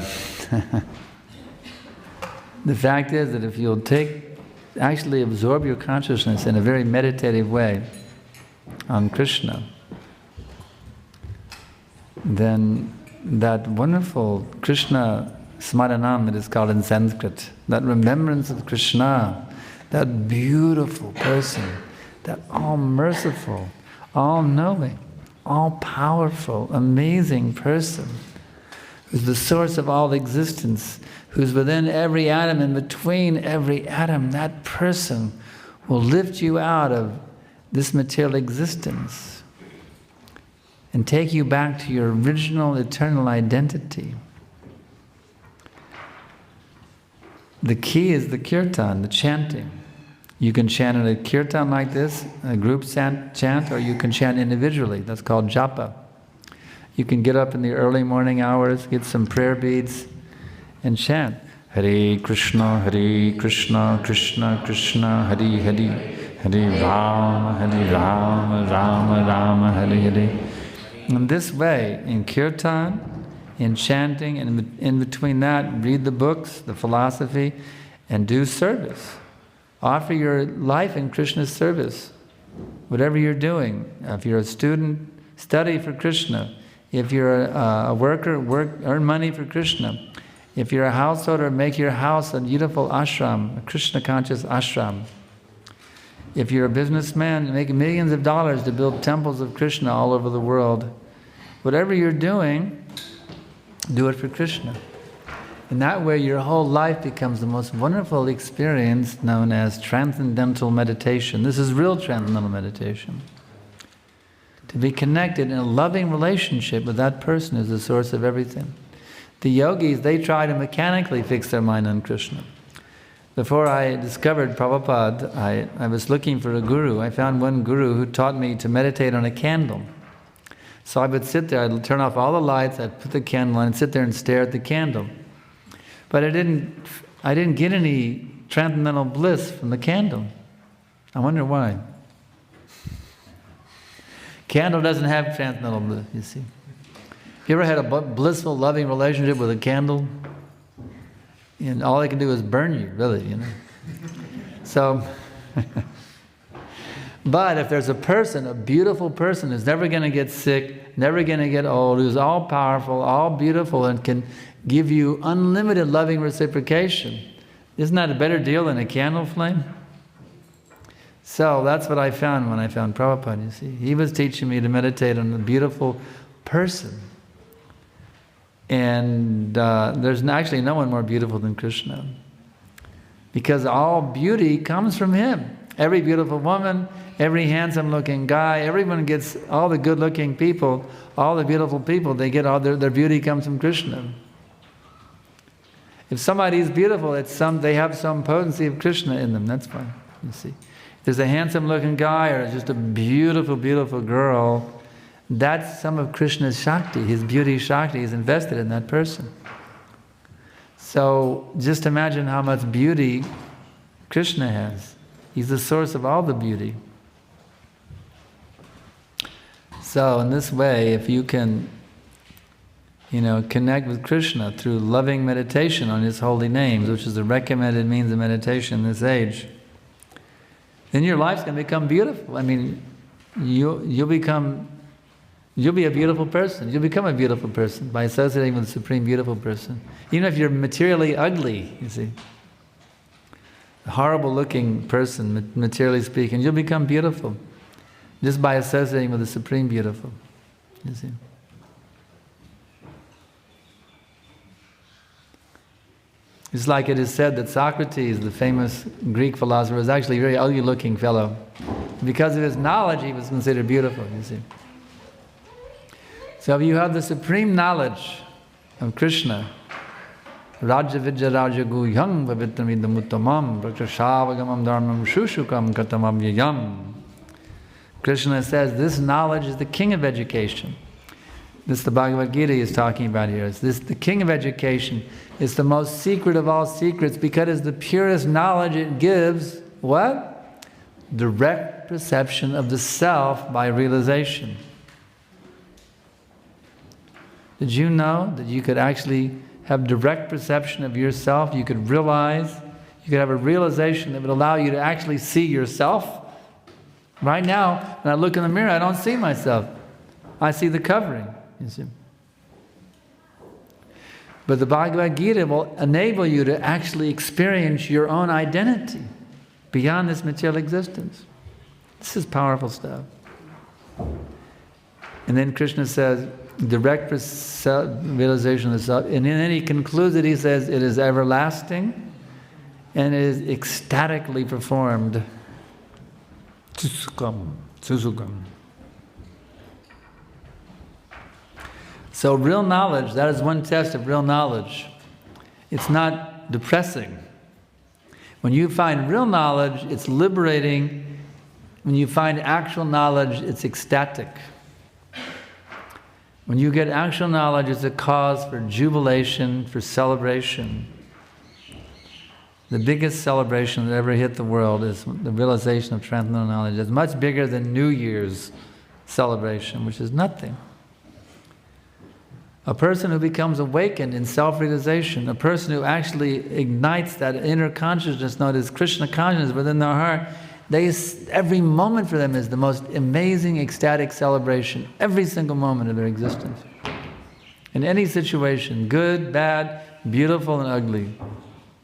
The fact is that if you'll actually absorb your consciousness in a very meditative way on Krishna, then that wonderful Krishna smaranam, it is called in Sanskrit, that remembrance of Krishna, that beautiful person, that all-merciful, all-knowing, all-powerful, amazing person, who's the source of all existence, who's within every atom and between every atom, that person will lift you out of this material existence and take you back to your original eternal identity. The key is the kirtan, the chanting. You can chant in a kirtan like this, a group chant, or you can chant individually. That's called japa. You can get up in the early morning hours, get some prayer beads, and chant. Hare Krishna, Krishna Krishna, Hare Hare, Hare Rama, Rama Rama, Hare Hare. In this way, in kirtan, in chanting, and in between that, read the books, the philosophy, and do service. Offer your life in Krishna's service. Whatever you're doing, if you're a student, study for Krishna. If you're a worker, earn money for Krishna. If you're a householder, make your house a beautiful ashram, a Krishna-conscious ashram. If you're a businessman, make millions of dollars to build temples of Krishna all over the world. Whatever you're doing, do it for Krishna. In that way, your whole life becomes the most wonderful experience known as transcendental meditation. This is real transcendental meditation. To be connected in a loving relationship with that person who's the source of everything. The yogis, they try to mechanically fix their mind on Krishna. Before I discovered Prabhupada, I was looking for a guru. I found one guru who taught me to meditate on a candle. So I would sit there, I'd turn off all the lights, I'd put the candle on and sit there and stare at the candle. But I didn't get any transcendental bliss from the candle. I wonder why. Candle doesn't have transcendental bliss, you see. You ever had a blissful, loving relationship with a candle? And all they can do is burn you, really, you know. So, but if there's a person, a beautiful person who's never going to get sick, never going to get old, who's all powerful, all beautiful, and can give you unlimited loving reciprocation, isn't that a better deal than a candle flame? So that's what I found when I found Prabhupada, you see. He was teaching me to meditate on a beautiful person. And there's actually no one more beautiful than Krishna. Because all beauty comes from Him. Every beautiful woman, every handsome-looking guy, everyone gets, all the good-looking people, all the beautiful people, they get all their beauty comes from Krishna. If somebody is beautiful, they have some potency of Krishna in them, that's fine, you see. If there's a handsome-looking guy or just a beautiful, beautiful girl, that's some of Krishna's Shakti. His beauty Shakti is invested in that person. So just imagine how much beauty Krishna has. He's the source of all the beauty. So in this way, if you can, connect with Krishna through loving meditation on His holy names, which is the recommended means of meditation in this age, then your life's going to become beautiful. I mean, you'll be a beautiful person. You'll become a beautiful person by associating with the Supreme Beautiful Person. Even if you're materially ugly, you see, a horrible looking person, materially speaking, you'll become beautiful just by associating with the Supreme Beautiful, you see. It's like it is said that Socrates, the famous Greek philosopher, was actually a very ugly looking fellow. Because of his knowledge, he was considered beautiful, you see. So if you have the supreme knowledge of Krishna, Raja Vidya Raja Guhyam Vavitramidam Uttamam Prakshasavagamam Dharmam Shushukam Katamam Yayam. Krishna says this knowledge is the king of education. This the Bhagavad Gita is talking about here. The king of education. It's the most secret of all secrets because it's the purest knowledge. It gives what? Direct perception of the self by realization. Did you know that you could actually have direct perception of yourself? You could realize, you could have a realization that would allow you to actually see yourself. Right now, when I look in the mirror, I don't see myself. I see the covering, you see. But the Bhagavad Gita will enable you to actually experience your own identity beyond this material existence. This is powerful stuff. And then Krishna says, direct realization of the self. And then he concludes it, he says, it is everlasting and it is ecstatically performed. Susukam. So real knowledge, that is one test of real knowledge. It's not depressing. When you find real knowledge, it's liberating. When you find actual knowledge, it's ecstatic. When you get actual knowledge, it's a cause for jubilation, for celebration. The biggest celebration that ever hit the world is the realization of transcendental knowledge. It's much bigger than New Year's celebration, which is nothing. A person who becomes awakened in self-realization, a person who actually ignites that inner consciousness known as Krishna consciousness within their heart, every moment for them is the most amazing, ecstatic celebration, every single moment of their existence. In any situation, good, bad, beautiful, and ugly,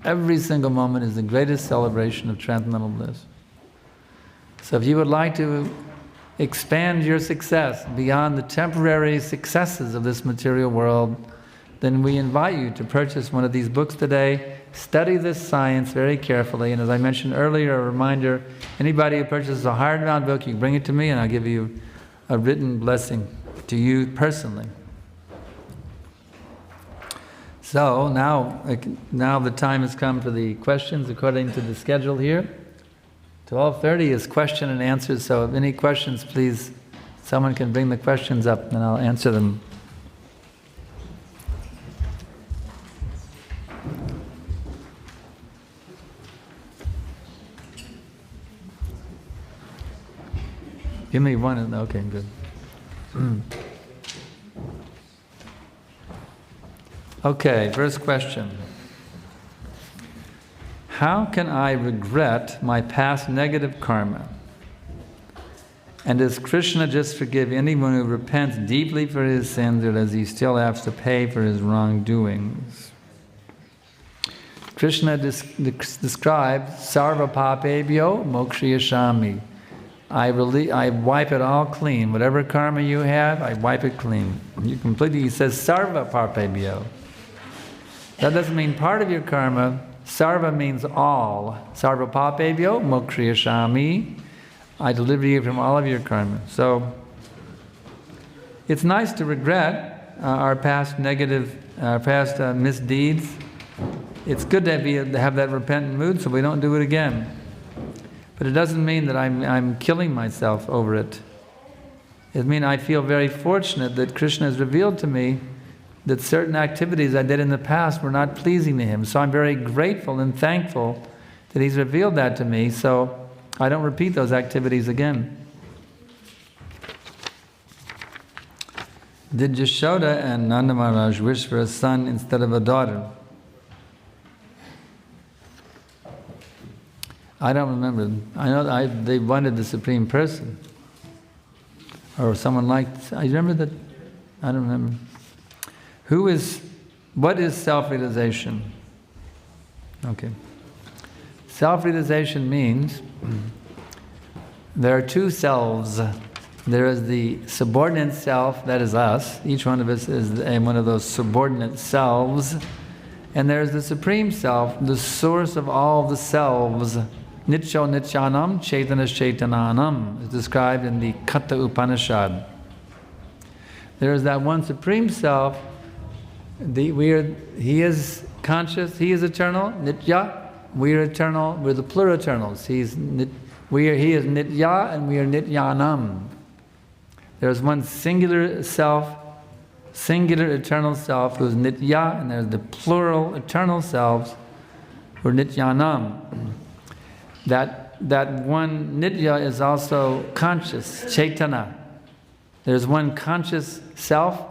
every single moment is the greatest celebration of transcendental bliss. So if you would like to expand your success beyond the temporary successes of this material world, then we invite you to purchase one of these books today. Study this science very carefully, and as I mentioned earlier, a reminder, anybody who purchases a hardbound book, you bring it to me and I'll give you a written blessing to you personally. So now the time has come for the questions according to the schedule here. 12:30 is question and answers, so if any questions, please, someone can bring the questions up and I'll answer them. Give me one, okay, good. Okay, first question. How can I regret my past negative karma? And does Krishna just forgive anyone who repents deeply for his sins, or does he still have to pay for his wrongdoings? Krishna describes sarva papebhyo mokshayashami. I wipe it all clean. Whatever karma you have, I wipe it clean. He says sarva papebhyo. That doesn't mean part of your karma. Sarva means all. Sarva papebhyo mokshayashami. I deliver you from all of your karma. So it's nice to regret our past misdeeds. It's good to have that repentant mood so we don't do it again. But it doesn't mean that I'm killing myself over it. It means I feel very fortunate that Krishna has revealed to me that certain activities I did in the past were not pleasing to him. So I'm very grateful and thankful that he's revealed that to me, so I don't repeat those activities again. Did Yashoda and Nanda Maharaj wish for a son instead of a daughter? I don't remember. I know they wanted the Supreme Person. Or someone like... I remember that... I don't remember. What is self-realization? Okay. Self-realization means there are two selves. There is the subordinate self, that is us. Each one of us is one of those subordinate selves. And there is the Supreme Self, the source of all the selves. Nityo Nityanam, Chaitanas Chaitananam is described in the Katha Upanishad. There is that one Supreme Self. He is conscious, he is eternal, Nitya. We are eternal, we're the pluriternals. He is Nitya and we are Nityanam. There is one singular self, singular eternal self who is Nitya, and there's the plural eternal selves who are Nityanam. That one Nitya is also conscious, Chaitana. There's one conscious self,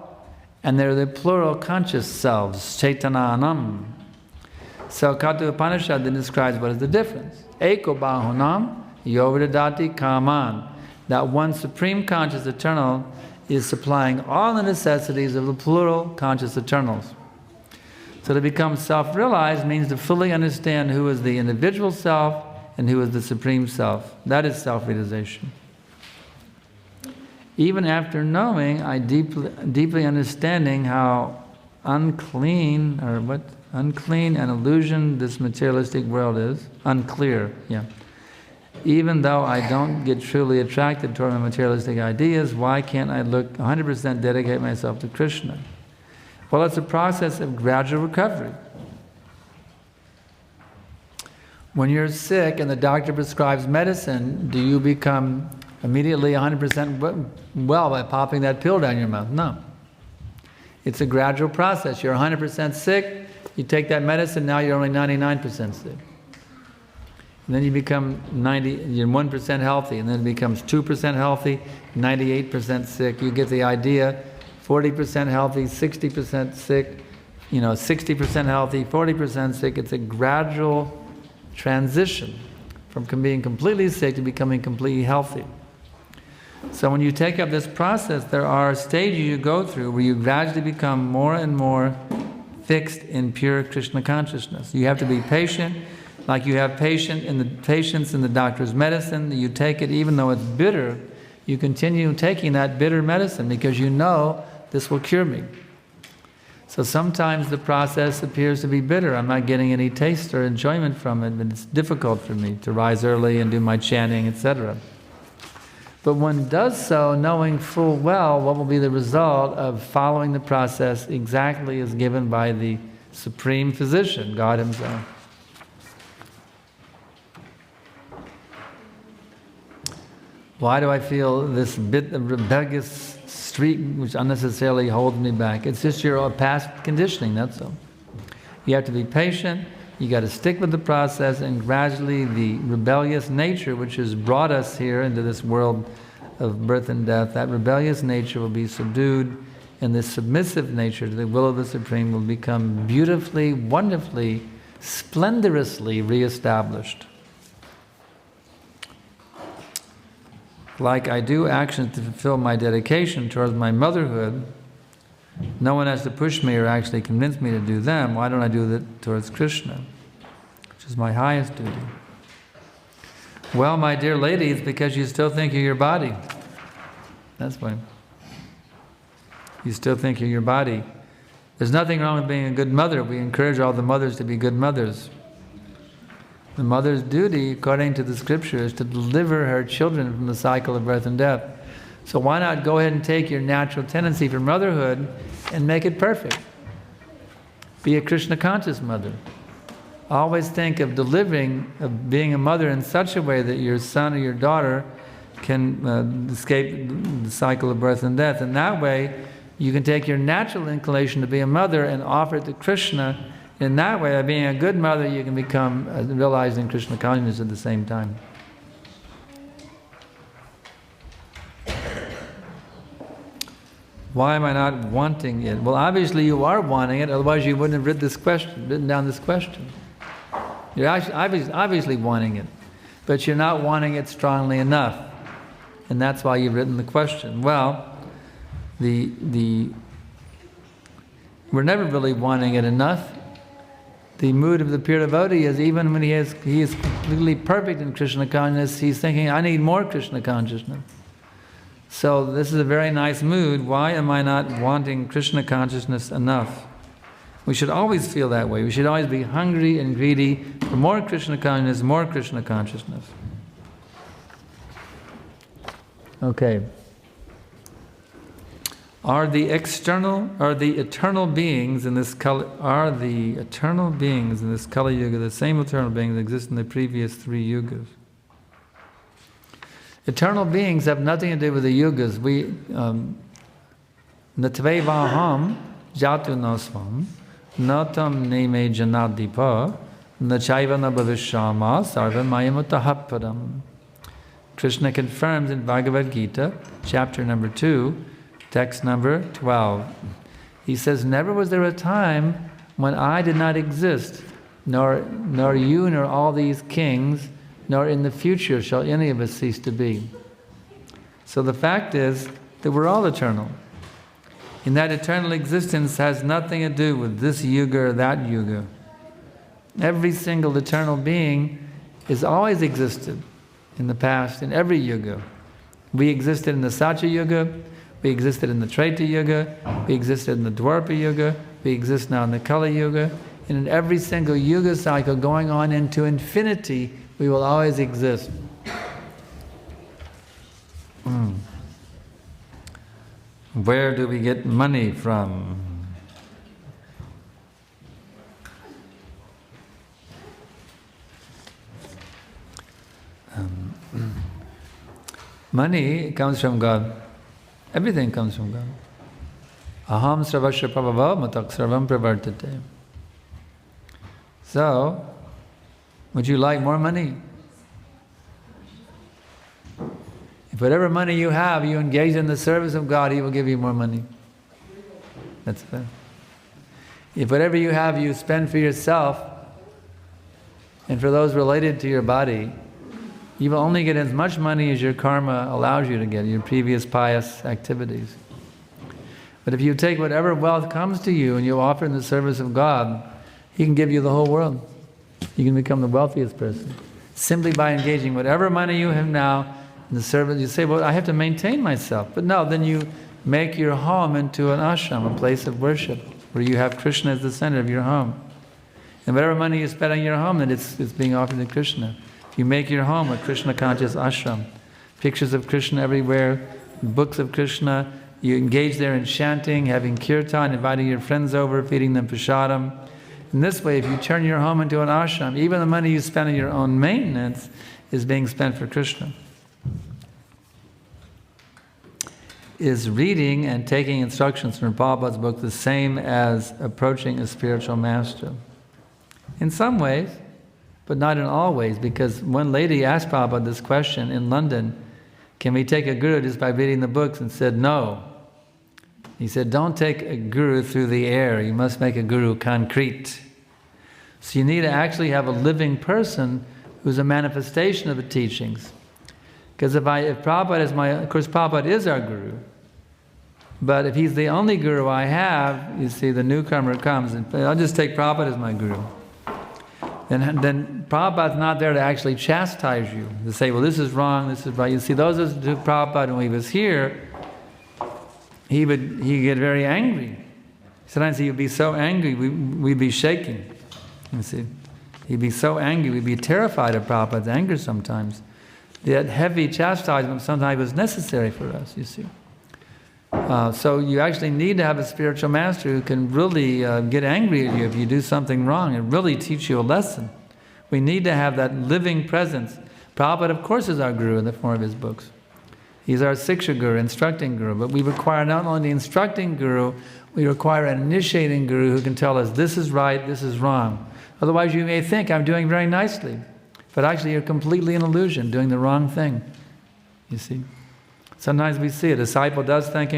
and they're the plural conscious selves, Chaitananam. So Katha Upanishad then describes what is the difference. Eko Bahunam Yovidadati Kaman. That one supreme conscious eternal is supplying all the necessities of the plural conscious eternals. So to become self-realized means to fully understand who is the individual self and who is the supreme self. That is self-realization. Even after knowing, I deeply understanding how unclean and illusion this materialistic world is. Unclear, yeah. Even though I don't get truly attracted toward my materialistic ideas, why can't I 100% dedicate myself to Krishna? Well, it's a process of gradual recovery. When you're sick and the doctor prescribes medicine, do you become immediately 100% well by popping that pill down your mouth? No. It's a gradual process. You're 100% sick, you take that medicine, now you're only 99% sick. And then you become you're 1% healthy, and then it becomes 2% healthy, 98% sick. You get the idea, 40% healthy, 60% sick, 60% healthy, 40% sick. It's a gradual transition from being completely sick to becoming completely healthy. So when you take up this process, there are stages you go through where you gradually become more and more fixed in pure Krishna consciousness. You have to be patient, like you have patience in the doctor's medicine. You take it even though it's bitter, you continue taking that bitter medicine because you know this will cure me. So sometimes the process appears to be bitter. I'm not getting any taste or enjoyment from it, and it's difficult for me to rise early and do my chanting, etc. But one does so knowing full well what will be the result of following the process exactly as given by the Supreme Physician, God Himself. Why do I feel this bit of rebellious streak which unnecessarily holds me back? It's just your past conditioning, that's all. You have to be patient, you got to stick with the process, and gradually the rebellious nature which has brought us here into this world of birth and death, that rebellious nature will be subdued, and this submissive nature to the will of the Supreme will become beautifully, wonderfully, splendorously reestablished. Like I do actions to fulfill my dedication towards my motherhood, no one has to push me or actually convince me to do them. Why don't I do that towards Krishna, which is my highest duty? Well, my dear lady, it's because you still think of your body. That's why. You still think of your body. There's nothing wrong with being a good mother. We encourage all the mothers to be good mothers. The mother's duty, according to the scripture, is to deliver her children from the cycle of birth and death. So why not go ahead and take your natural tendency for motherhood and make it perfect? Be a Krishna conscious mother. Always think of being a mother in such a way that your son or your daughter can escape the cycle of birth and death. And that way, you can take your natural inclination to be a mother and offer it to Krishna. In that way, by being a good mother, you can become realizing Krishna consciousness at the same time. Why am I not wanting it? Well, obviously you are wanting it, otherwise you wouldn't have written down this question. You're actually obviously wanting it, but you're not wanting it strongly enough. And that's why you've written the question. Well, we're never really wanting it enough. The mood of the pure devotee is even when he is completely perfect in Krishna consciousness, he's thinking, I need more Krishna consciousness. So this is a very nice mood. Why am I not wanting Krishna consciousness enough? We should always feel that way. We should always be hungry and greedy for more Krishna consciousness, more Krishna consciousness. Okay. Are the eternal beings in this Kali Yuga the same eternal beings that exist in the previous 3 yugas? Eternal beings have nothing to do with the yugas. Natvevaham jatu nosvam natam neme janadipa nachaivana bhavishyama sarvamayamutahapadam. Krishna confirms in Bhagavad Gita, chapter number 2, text number 12. He says, never was there a time when I did not exist, nor you, nor all these kings, nor in the future shall any of us cease to be. So the fact is that we're all eternal. And that eternal existence has nothing to do with this yuga or that yuga. Every single eternal being has always existed in the past, in every yuga. We existed in the Satya Yuga, we existed in the Treta Yuga, we existed in the Dwapara Yuga, we exist now in the Kali Yuga, and in every single yuga cycle going on into infinity, we will always exist. Where do we get money from? Money comes from God. Everything comes from God. Aham sarvasya prabhava matak sarvam pravartate. So, would you like more money? If whatever money you have, you engage in the service of God, He will give you more money. That's it. If whatever you have you spend for yourself and for those related to your body, you will only get as much money as your karma allows you to get, your previous pious activities. But if you take whatever wealth comes to you and you offer in the service of God, He can give you the whole world. You can become the wealthiest person. Simply by engaging whatever money you have now in the service. You say, well, I have to maintain myself. But no, then you make your home into an ashram, a place of worship, where you have Krishna as the center of your home. And whatever money you spend on your home, then it's being offered to Krishna. You make your home a Krishna conscious ashram. Pictures of Krishna everywhere, books of Krishna. You engage there in chanting, having kirtan, inviting your friends over, feeding them prasadam. In this way, if you turn your home into an ashram, even the money you spend on your own maintenance is being spent for Krishna. Is reading and taking instructions from Prabhupada's book the same as approaching a spiritual master? In some ways, but not in all ways, because one lady asked Prabhupada this question in London, can we take a guru just by reading the books, and said no. He said, don't take a guru through the air, you must make a guru concrete. So you need to actually have a living person who's a manifestation of the teachings. Because if Prabhupada is of course Prabhupada is our guru, but if he's the only guru I have, you see, the newcomer comes and I'll just take Prabhupada as my guru. And then Prabhupada's not there to actually chastise you, to say, well, this is wrong, this is right. You see, those of us who took Prabhupada when he was here, he'd get very angry. Sometimes he'd be so angry, we'd be shaking. You see, he'd be so angry, we'd be terrified of Prabhupada's anger sometimes. That heavy chastisement sometimes was necessary for us, you see. So you actually need to have a spiritual master who can really get angry at you if you do something wrong and really teach you a lesson. We need to have that living presence. Prabhupada, of course, is our guru in the form of his books. He's our Siksha guru, instructing guru. But we require not only the instructing guru, we require an initiating guru who can tell us this is right, this is wrong. Otherwise you may think I'm doing very nicely, but actually you're completely an illusion, doing the wrong thing, you see. Sometimes we see a disciple does think,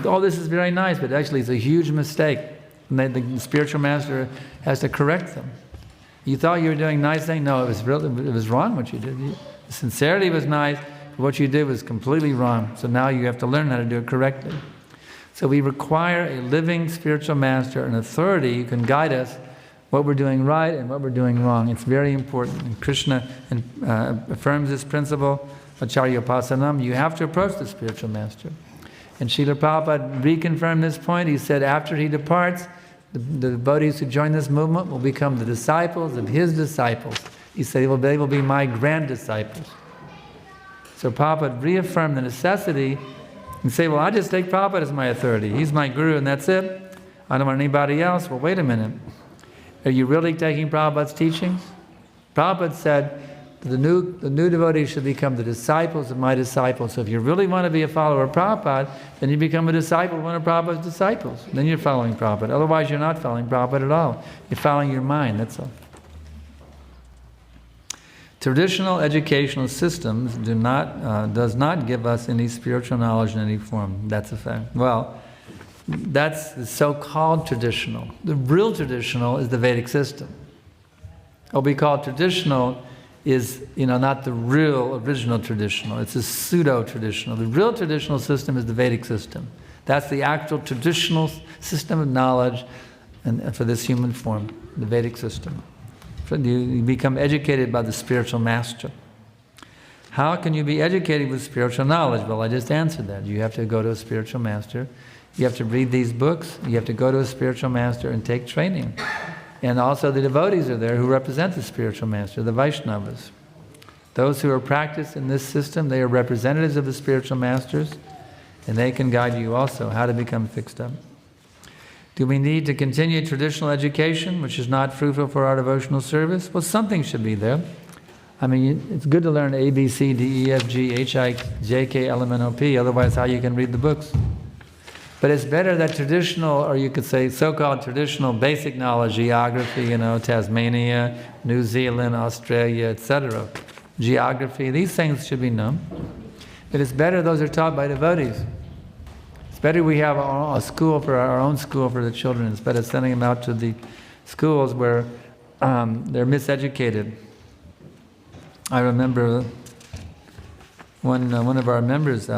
oh, this is very nice, but actually it's a huge mistake. And the spiritual master has to correct them. You thought you were doing nice thing? No, it was wrong what you did. The sincerity was nice, but what you did was completely wrong. So now you have to learn how to do it correctly. So we require a living spiritual master, an authority who can guide us what we're doing right and what we're doing wrong. It's very important. And Krishna affirms this principle. Acharya Upasanam, you have to approach the spiritual master. And Srila Prabhupada reconfirmed this point. He said after he departs, the devotees who join this movement will become the disciples of his disciples. He said they will be my grand disciples. So Prabhupada reaffirmed the necessity and say, well, I just take Prabhupada as my authority. He's my guru and that's it. I don't want anybody else. Well, wait a minute. Are you really taking Prabhupada's teachings? Prabhupada said, the new devotees should become the disciples of my disciples. So if you really want to be a follower of Prabhupada, then you become a disciple of one of Prabhupada's disciples. Then you're following Prabhupada. Otherwise you're not following Prabhupada at all. You're following your mind, that's all. Traditional educational systems does not give us any spiritual knowledge in any form. That's a fact. Well, That's the so-called traditional. The real traditional is the Vedic system. What we call traditional is, not the real original traditional. It's a pseudo-traditional. The real traditional system is the Vedic system. That's the actual traditional system of knowledge and for this human form, the Vedic system. You become educated by the spiritual master. How can you be educated with spiritual knowledge? Well, I just answered that. You have to go to a spiritual master. You have to read these books. You have to go to a spiritual master and take training. And also the devotees are there who represent the spiritual master, the Vaishnavas. Those who are practiced in this system, they are representatives of the spiritual masters, and they can guide you also how to become fixed up. Do we need to continue traditional education, which is not fruitful for our devotional service? Well, something should be there. I mean, it's good to learn A, B, C, D, E, F, G, H, I, J, K, L, M, N, O, P, otherwise how you can read the books? But it's better that traditional, or you could say so-called traditional basic knowledge, geography, Tasmania, New Zealand, Australia, etc. Geography, these things should be known. But it's better those are taught by devotees. It's better we have a school for our own school for the children instead of sending them out to the schools where they're miseducated. I remember one of our members,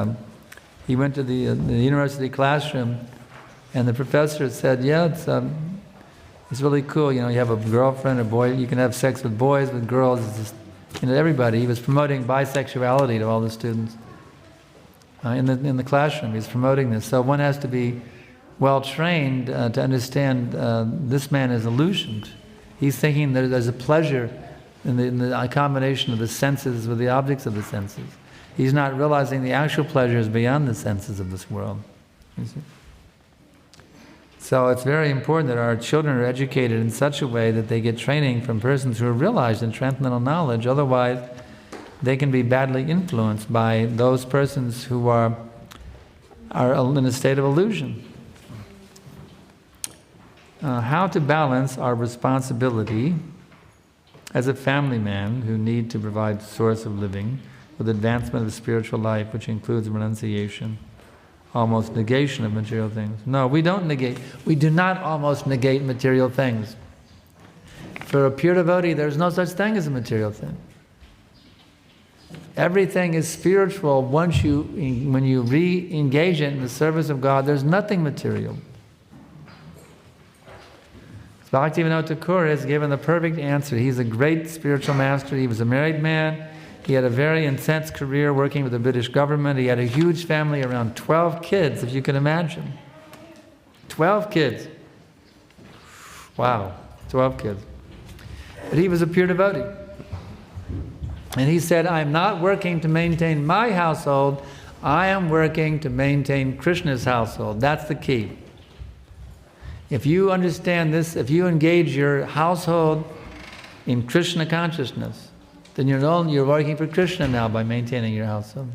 he went to the university classroom, and the professor said, "Yeah, it's really cool. You have a girlfriend or boy. You can have sex with boys, with girls. It's just, everybody." He was promoting bisexuality to all the students in the classroom. He was promoting this. So one has to be well trained to understand this man is illusioned. He's thinking that there's a pleasure in the combination of the senses with the objects of the senses. He's not realizing the actual pleasure is beyond the senses of this world. You see? So it's very important that our children are educated in such a way that they get training from persons who are realized in transcendental knowledge. Otherwise, they can be badly influenced by those persons who are in a state of illusion. How to balance our responsibility as a family man who need to provide source of living with advancement of spiritual life, which includes renunciation, almost negation of material things. No, we don't negate. We do not almost negate material things. For a pure devotee, there's no such thing as a material thing. Everything is spiritual when you re-engage it in the service of God. There's nothing material. Bhaktivinoda Thakur has given the perfect answer. He's a great spiritual master. He was a married man. He had a very intense career working with the British government. He had a huge family, around 12 kids, if you can imagine. 12 kids. Wow, 12 kids. But he was a pure devotee. And he said, "I'm not working to maintain my household. I am working to maintain Krishna's household." That's the key. If you understand this, if you engage your household in Krishna consciousness, then you're working for Krishna now by maintaining your household.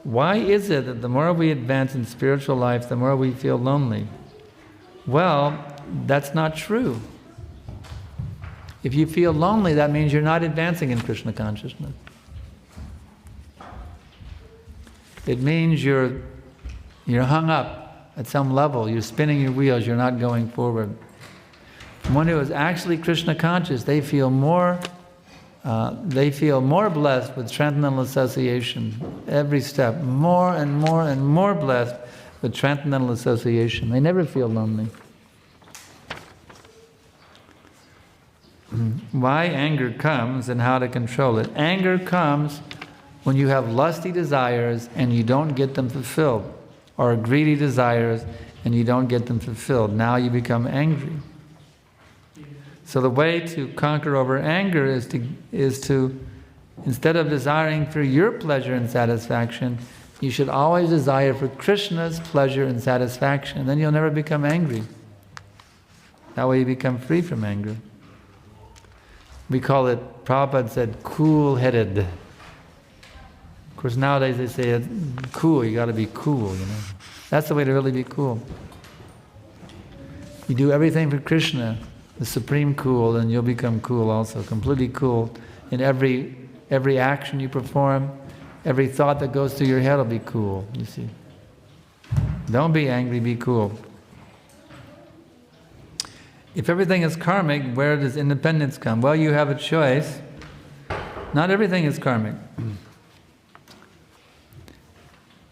Why is it that the more we advance in spiritual life, the more we feel lonely? Well, that's not true. If you feel lonely, that means you're not advancing in Krishna consciousness. It means you're hung up at some level, you're spinning your wheels, you're not going forward. One who is actually Krishna conscious, they feel more blessed with transcendental association every step, more and more and more blessed with transcendental association. They never feel lonely. Why anger comes and how to control it. Anger comes when you have lusty desires and you don't get them fulfilled, or greedy desires and you don't get them fulfilled. Now you become angry. So the way to conquer over anger is to instead of desiring for your pleasure and satisfaction, you should always desire for Krishna's pleasure and satisfaction. Then you'll never become angry. That way you become free from anger. We call it, Prabhupada said, cool-headed. Of course, nowadays they say, it's cool, you got to be cool, That's the way to really be cool. You do everything for Krishna, the supreme cool, and you'll become cool also, completely cool. In every action you perform, every thought that goes through your head will be cool, you see. Don't be angry, be cool. If everything is karmic, where does independence come? Well, you have a choice. Not everything is karmic.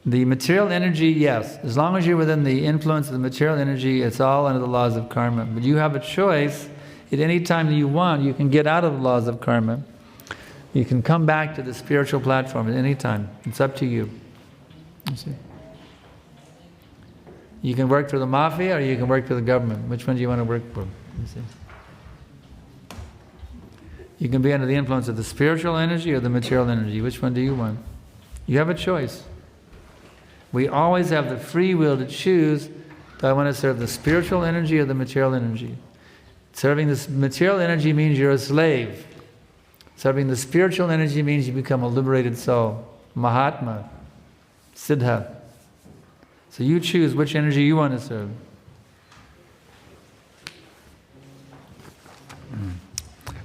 The material energy, yes. As long as you're within the influence of the material energy, it's all under the laws of karma. But you have a choice. At any time that you want, you can get out of the laws of karma. You can come back to the spiritual platform at any time. It's up to you. You see? You can work for the mafia or you can work for the government. Which one do you want to work for? You see? You can be under the influence of the spiritual energy or the material energy. Which one do you want? You have a choice. We always have the free will to choose, do I want to serve the spiritual energy or the material energy? Serving the material energy means you're a slave. Serving the spiritual energy means you become a liberated soul. Mahatma. Siddha. So you choose which energy you want to serve.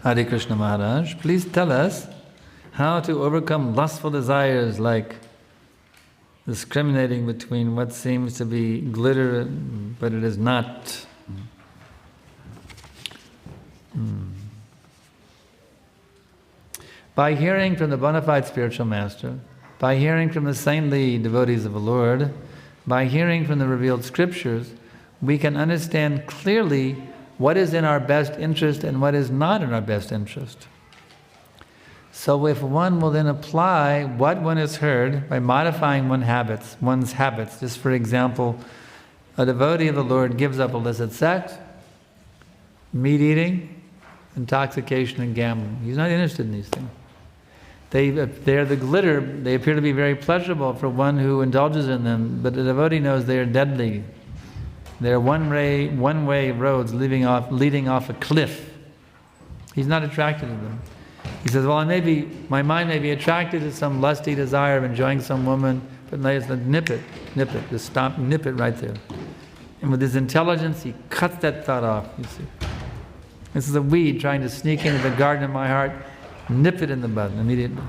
Hare Krishna Maharaj, please tell us how to overcome lustful desires like discriminating between what seems to be glitter but it is not. By hearing from the bona fide spiritual master, by hearing from the saintly devotees of the Lord, by hearing from the revealed scriptures, we can understand clearly what is in our best interest and what is not in our best interest. So if one will then apply what one has heard by modifying one's habits, just for example, a devotee of the Lord gives up illicit sex, meat eating, intoxication and gambling. He's not interested in these things. They're the glitter, they appear to be very pleasurable for one who indulges in them, but the devotee knows they are deadly. They're one-way roads leading off a cliff. He's not attracted to them. He says, well, my mind may be attracted to some lusty desire of enjoying some woman, but nip it, just stop, nip it right there. And with his intelligence, he cuts that thought off, you see. This is a weed trying to sneak into the garden of my heart. Nip it in the bud immediately.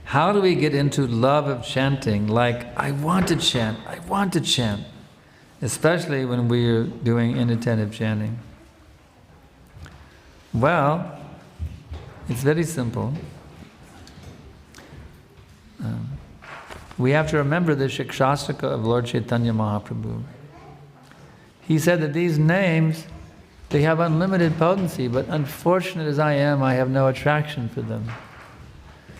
How do we get into love of chanting? Like, I want to chant, especially when we're doing inattentive chanting. Well, it's very simple. We have to remember the Shikshastra of Lord Chaitanya Mahaprabhu. He said that these names, they have unlimited potency, but unfortunate as I am, I have no attraction for them.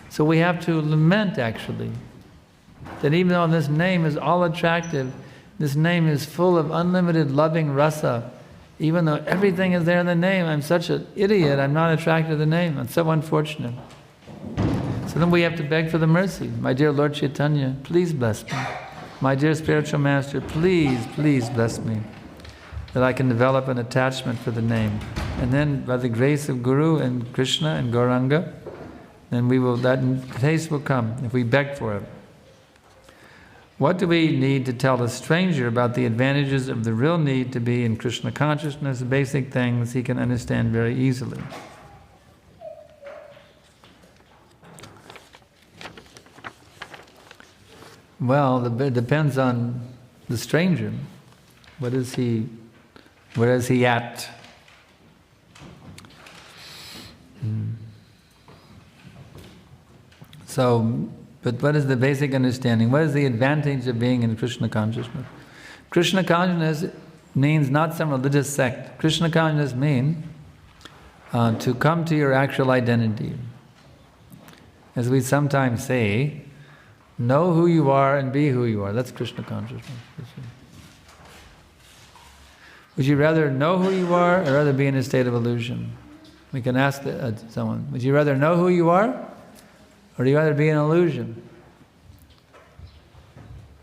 So we have to lament, actually, that even though this name is all attractive, this name is full of unlimited loving rasa, even though everything is there in the name, I'm such an idiot, I'm not attracted to the name. It's so unfortunate. So then we have to beg for the mercy. My dear Lord Chaitanya, please bless me. My dear spiritual master, please bless me, that I can develop an attachment for the name. And then by the grace of Guru and Krishna and Gauranga, then that taste will come if we beg for it. What do we need to tell a stranger about the advantages of the real need to be in Krishna consciousness? Basic things he can understand very easily. Well, it depends on the stranger. Where is he at? So, but what is the basic understanding? What is the advantage of being in Krishna consciousness? Krishna consciousness means not some religious sect. Krishna consciousness means to come to your actual identity. As we sometimes say, know who you are and be who you are. That's Krishna consciousness. Would you rather know who you are or rather be in a state of illusion? We can ask someone, would you rather know who you are or do you rather be in illusion?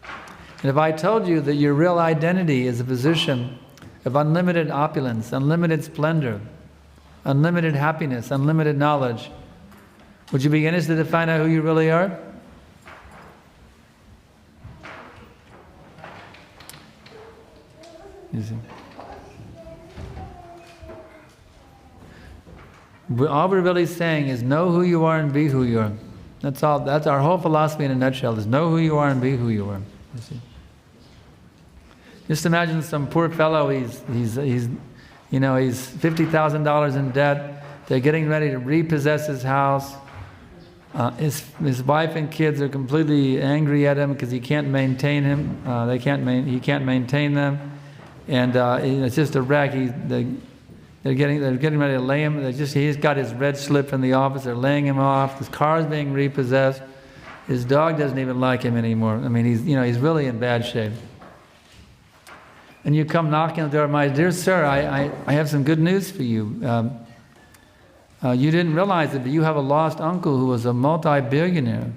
And if I told you that your real identity is a position of unlimited opulence, unlimited splendor, unlimited happiness, unlimited knowledge, would you be interested to find out who you really are? You see? All we're really saying is know who you are and be who you are. That's all. That's our whole philosophy in a nutshell, is know who you are and be who you are. You see? Just imagine some poor fellow, he's $50,000 in debt. They're getting ready to repossess his house. His wife and kids are completely angry at him because he can't maintain him. He can't maintain them, and it's just a wreck. They're getting ready to lay him. He's got his red slip from the office. They're laying him off. His car is being repossessed. His dog doesn't even like him anymore. I mean, he's really in bad shape. And you come knocking on the door, my dear sir, I have some good news for you. You didn't realize it, but you have a lost uncle who was a multi-billionaire.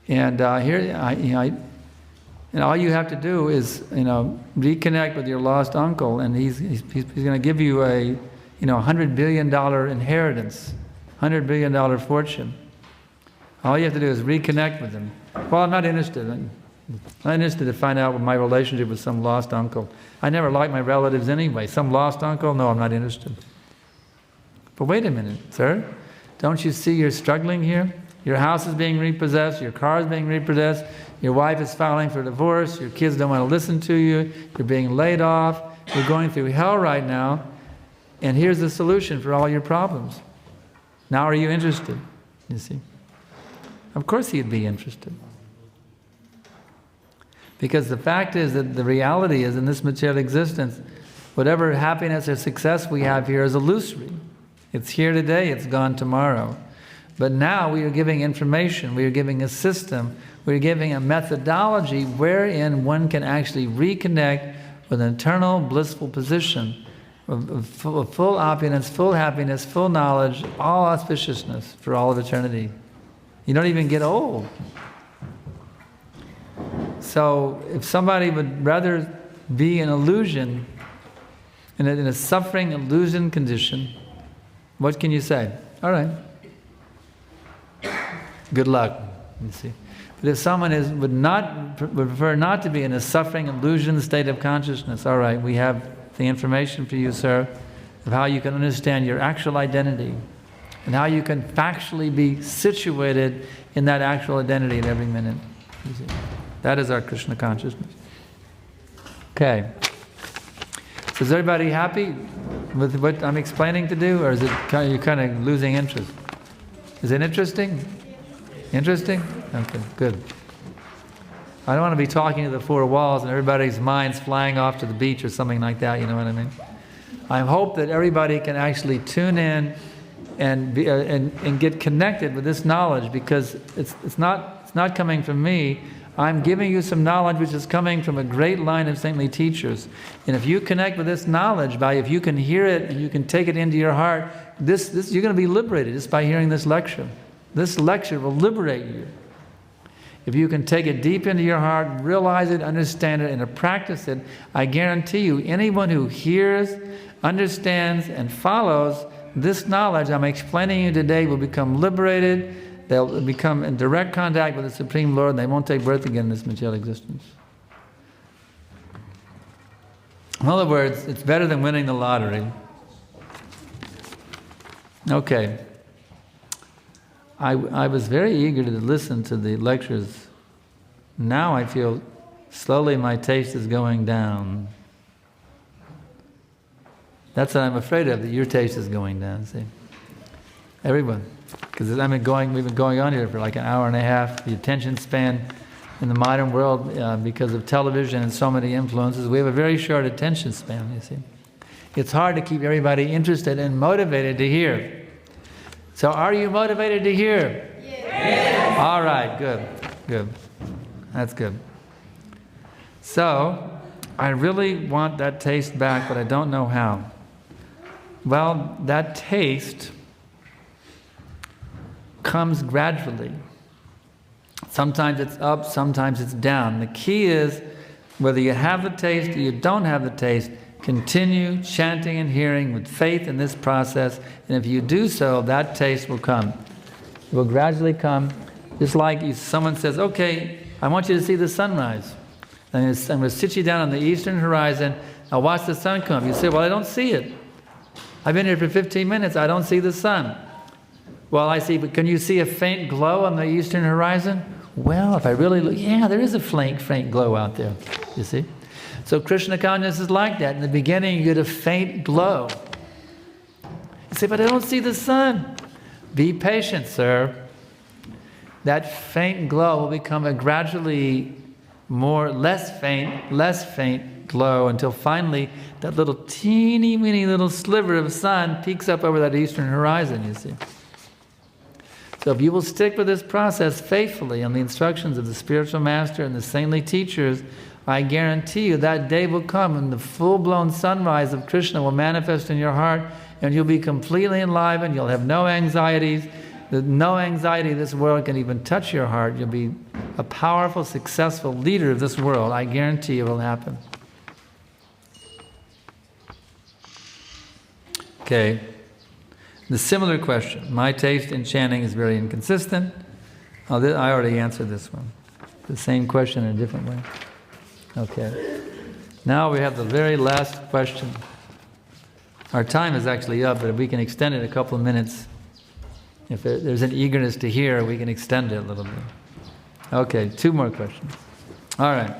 And and all you have to do is, reconnect with your lost uncle, and he's going to give you a, $100 billion inheritance, $100 billion fortune. All you have to do is reconnect with him. Well, I'm not interested. I'm not interested to find out what my relationship with some lost uncle. I never liked my relatives anyway. Some lost uncle? No, I'm not interested. But wait a minute, sir. Don't you see you're struggling here? Your house is being repossessed, your car is being repossessed, your wife is filing for divorce, your kids don't want to listen to you, you're being laid off, you're going through hell right now, and here's the solution for all your problems. Now are you interested? You see? Of course he'd be interested. Because the fact is that the reality is, in this material existence, whatever happiness or success we have here is illusory. It's here today, it's gone tomorrow. But now we are giving information, we are giving a system, we are giving a methodology wherein one can actually reconnect with an eternal blissful position of full opulence, full happiness, full knowledge, all auspiciousness for all of eternity. You don't even get old. So if somebody would rather be an illusion, in a suffering illusion condition, what can you say? All right. Good luck, you see. But if someone would prefer not to be in a suffering illusion state of consciousness, all right, we have the information for you, sir, of how you can understand your actual identity and how you can factually be situated in that actual identity at every minute. You see. That is our Krishna consciousness. Okay. So is everybody happy with what I'm explaining to do, or is it you're kind of losing interest? Is it interesting? Interesting? Okay, good. I don't want to be talking to the four walls and everybody's minds flying off to the beach or something like that, you know what I mean? I hope that everybody can actually tune in and get connected with this knowledge, because it's not coming from me. I'm giving you some knowledge which is coming from a great line of saintly teachers. And if you connect with this knowledge, if you can hear it and you can take it into your heart, this you're going to be liberated just by hearing this lecture. This lecture will liberate you. If you can take it deep into your heart, realize it, understand it, and practice it, I guarantee you, anyone who hears, understands, and follows this knowledge I'm explaining you today will become liberated. They'll become in direct contact with the Supreme Lord, and they won't take birth again in this material existence. In other words, it's better than winning the lottery. Okay. I was very eager to listen to the lectures. Now I feel slowly my taste is going down. That's what I'm afraid of, that your taste is going down, see? Everyone. Because we've been going on here for like an hour and a half. The attention span in the modern world, because of television and so many influences, we have a very short attention span, you see. It's hard to keep everybody interested and motivated to hear. So are you motivated to hear? Yes. All right, good. That's good. So, I really want that taste back, but I don't know how. Well, that taste comes gradually. Sometimes it's up, sometimes it's down. The key is, whether you have the taste or you don't have the taste, continue chanting and hearing with faith in this process, and if you do so, that taste will come. It will gradually come, just like someone says, okay, I want you to see the sunrise. And I'm going to sit you down on the eastern horizon, I'll watch the sun come. You say, well, I don't see it. I've been here for 15 minutes, I don't see the sun. Well, I see, but can you see a faint glow on the eastern horizon? Well, if I really look, yeah, there is a faint glow out there, you see? So Krishna consciousness is like that. In the beginning, you get a faint glow. You say, but I don't see the sun. Be patient, sir. That faint glow will become a gradually less faint glow until finally that little teeny weeny little sliver of sun peeks up over that eastern horizon, you see. So if you will stick with this process faithfully on the instructions of the spiritual master and the saintly teachers, I guarantee you that day will come and the full-blown sunrise of Krishna will manifest in your heart and you'll be completely enlivened, you'll have no anxieties, no anxiety this world can even touch your heart. You'll be a powerful, successful leader of this world. I guarantee it will happen. Okay. The similar question. My taste in chanting is very inconsistent. I already answered this one. The same question in a different way. Okay. Now we have the very last question. Our time is actually up, but if we can extend it a couple of minutes, if there's an eagerness to hear, we can extend it a little bit. Okay, 2 more questions. All right.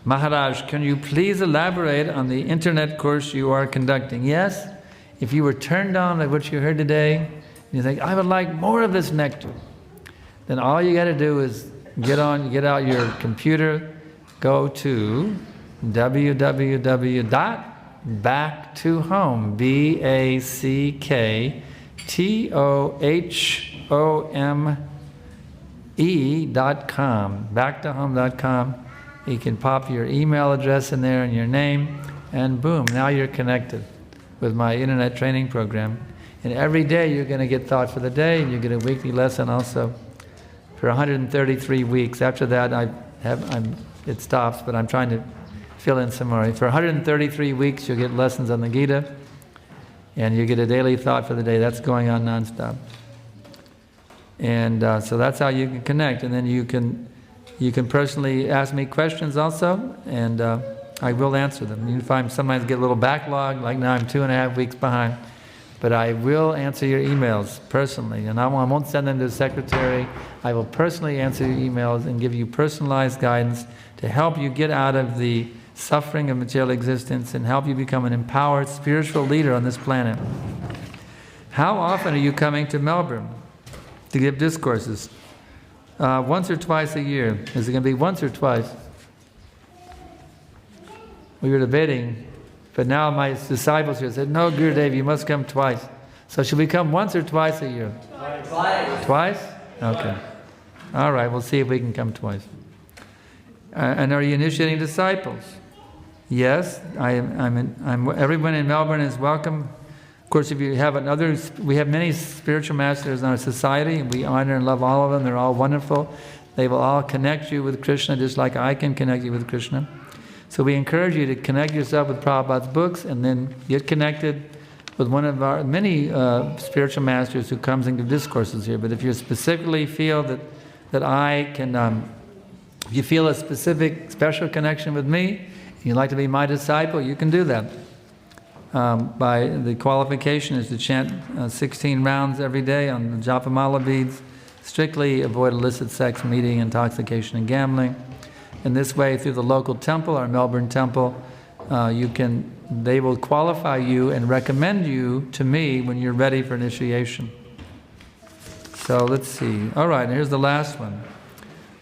Maharaj, can you please elaborate on the internet course you are conducting? Yes, if you were turned on by what you heard today, and you think, I would like more of this nectar, then all you got to do is get out your computer, go to www.backtohome, BACKTOHOME.com, backtohome.com. You can pop your email address in there and your name, and boom, now you're connected with my internet training program. And every day you're going to get thought for the day, and you get a weekly lesson also for 133 weeks. After that, it stops, but I'm trying to fill in some more. For 133 weeks, you'll get lessons on the Gita, and you get a daily thought for the day. That's going on nonstop. And so that's how you can connect. And then you can personally ask me questions also, and I will answer them. You find sometimes get a little backlog, like now I'm 2.5 weeks behind, but I will answer your emails personally, and I won't send them to the secretary. I will personally answer your emails and give you personalized guidance to help you get out of the suffering of material existence and help you become an empowered spiritual leader on this planet. How often are you coming to Melbourne to give discourses? Once or twice a year. Is it going to be once or twice? We were debating, but now my disciples here said, no, Gurudev, you must come twice. So should we come once or twice a year? Twice. Twice? Okay. All right, we'll see if we can come twice. And are you initiating disciples? Yes, everyone in Melbourne is welcome. Of course, if you have we have many spiritual masters in our society, and we honor and love all of them. They're all wonderful. They will all connect you with Krishna, just like I can connect you with Krishna. So we encourage you to connect yourself with Prabhupada's books, and then get connected with one of our many spiritual masters who comes and gives discourses here. But if you specifically feel that I can, if you feel a special connection with me, and you'd like to be my disciple, you can do that. By the qualification is to chant 16 rounds every day on the Japamala beads, strictly avoid illicit sex, meeting, intoxication, and gambling. In this way, through the local temple, our Melbourne temple, they will qualify you and recommend you to me when you're ready for initiation. So let's see. All right, here's the last one.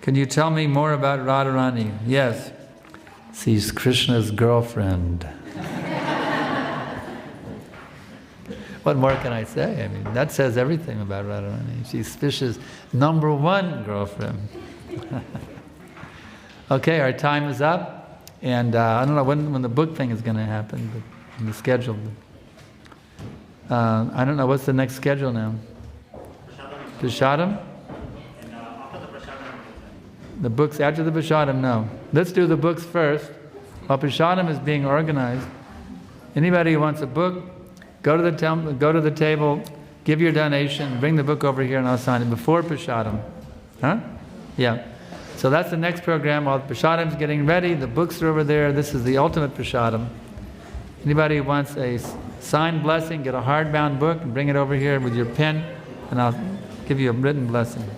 Can you tell me more about Radharani? Yes. She's Krishna's girlfriend. What more can I say? I mean, that says everything about Radharani. She's Krishna's #1 girlfriend. Okay, our time is up, and I don't know when the book thing is going to happen, but in the schedule. I don't know, what's the next schedule now? Prashadam? The books after the Prashadam, no. Let's do the books first. While Prashadam is being organized, anybody who wants a book, go to the temple, go to the table, give your donation, bring the book over here and I'll sign it before Prashadam. Huh? Yeah. So that's the next program. While Prashadam's getting ready, the books are over there. This is the ultimate Prashadam. Anybody who wants a signed blessing, get a hardbound book and bring it over here with your pen, and I'll give you a written blessing.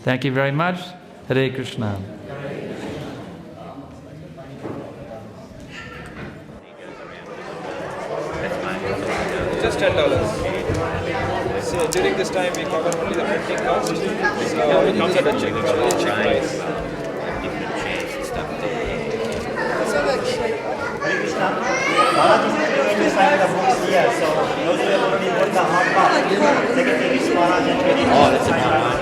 Thank you very much. Hare Krishna. Just $10. So during this time we cover only the printing cost. So it comes at a cheap price. Balaji is going to sign the books here, so those who have already bought the hard copy, second thing is Maharaj and 20. Oh, that's a Maharaj.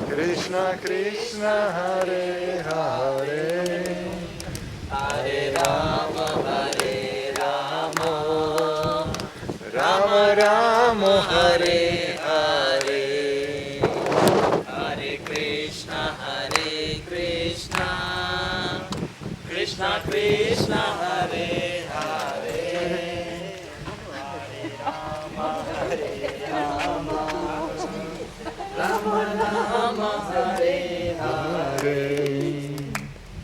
Krishna Krishna Hare Hare Hare Rama Rama Rama Hare Hare Hare Krishna Krishna Krishna Hare Hare Hare Rama Rama Rama Hare Hare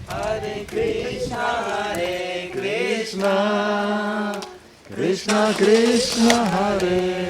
Hare Krishna Krishna Krishna Hare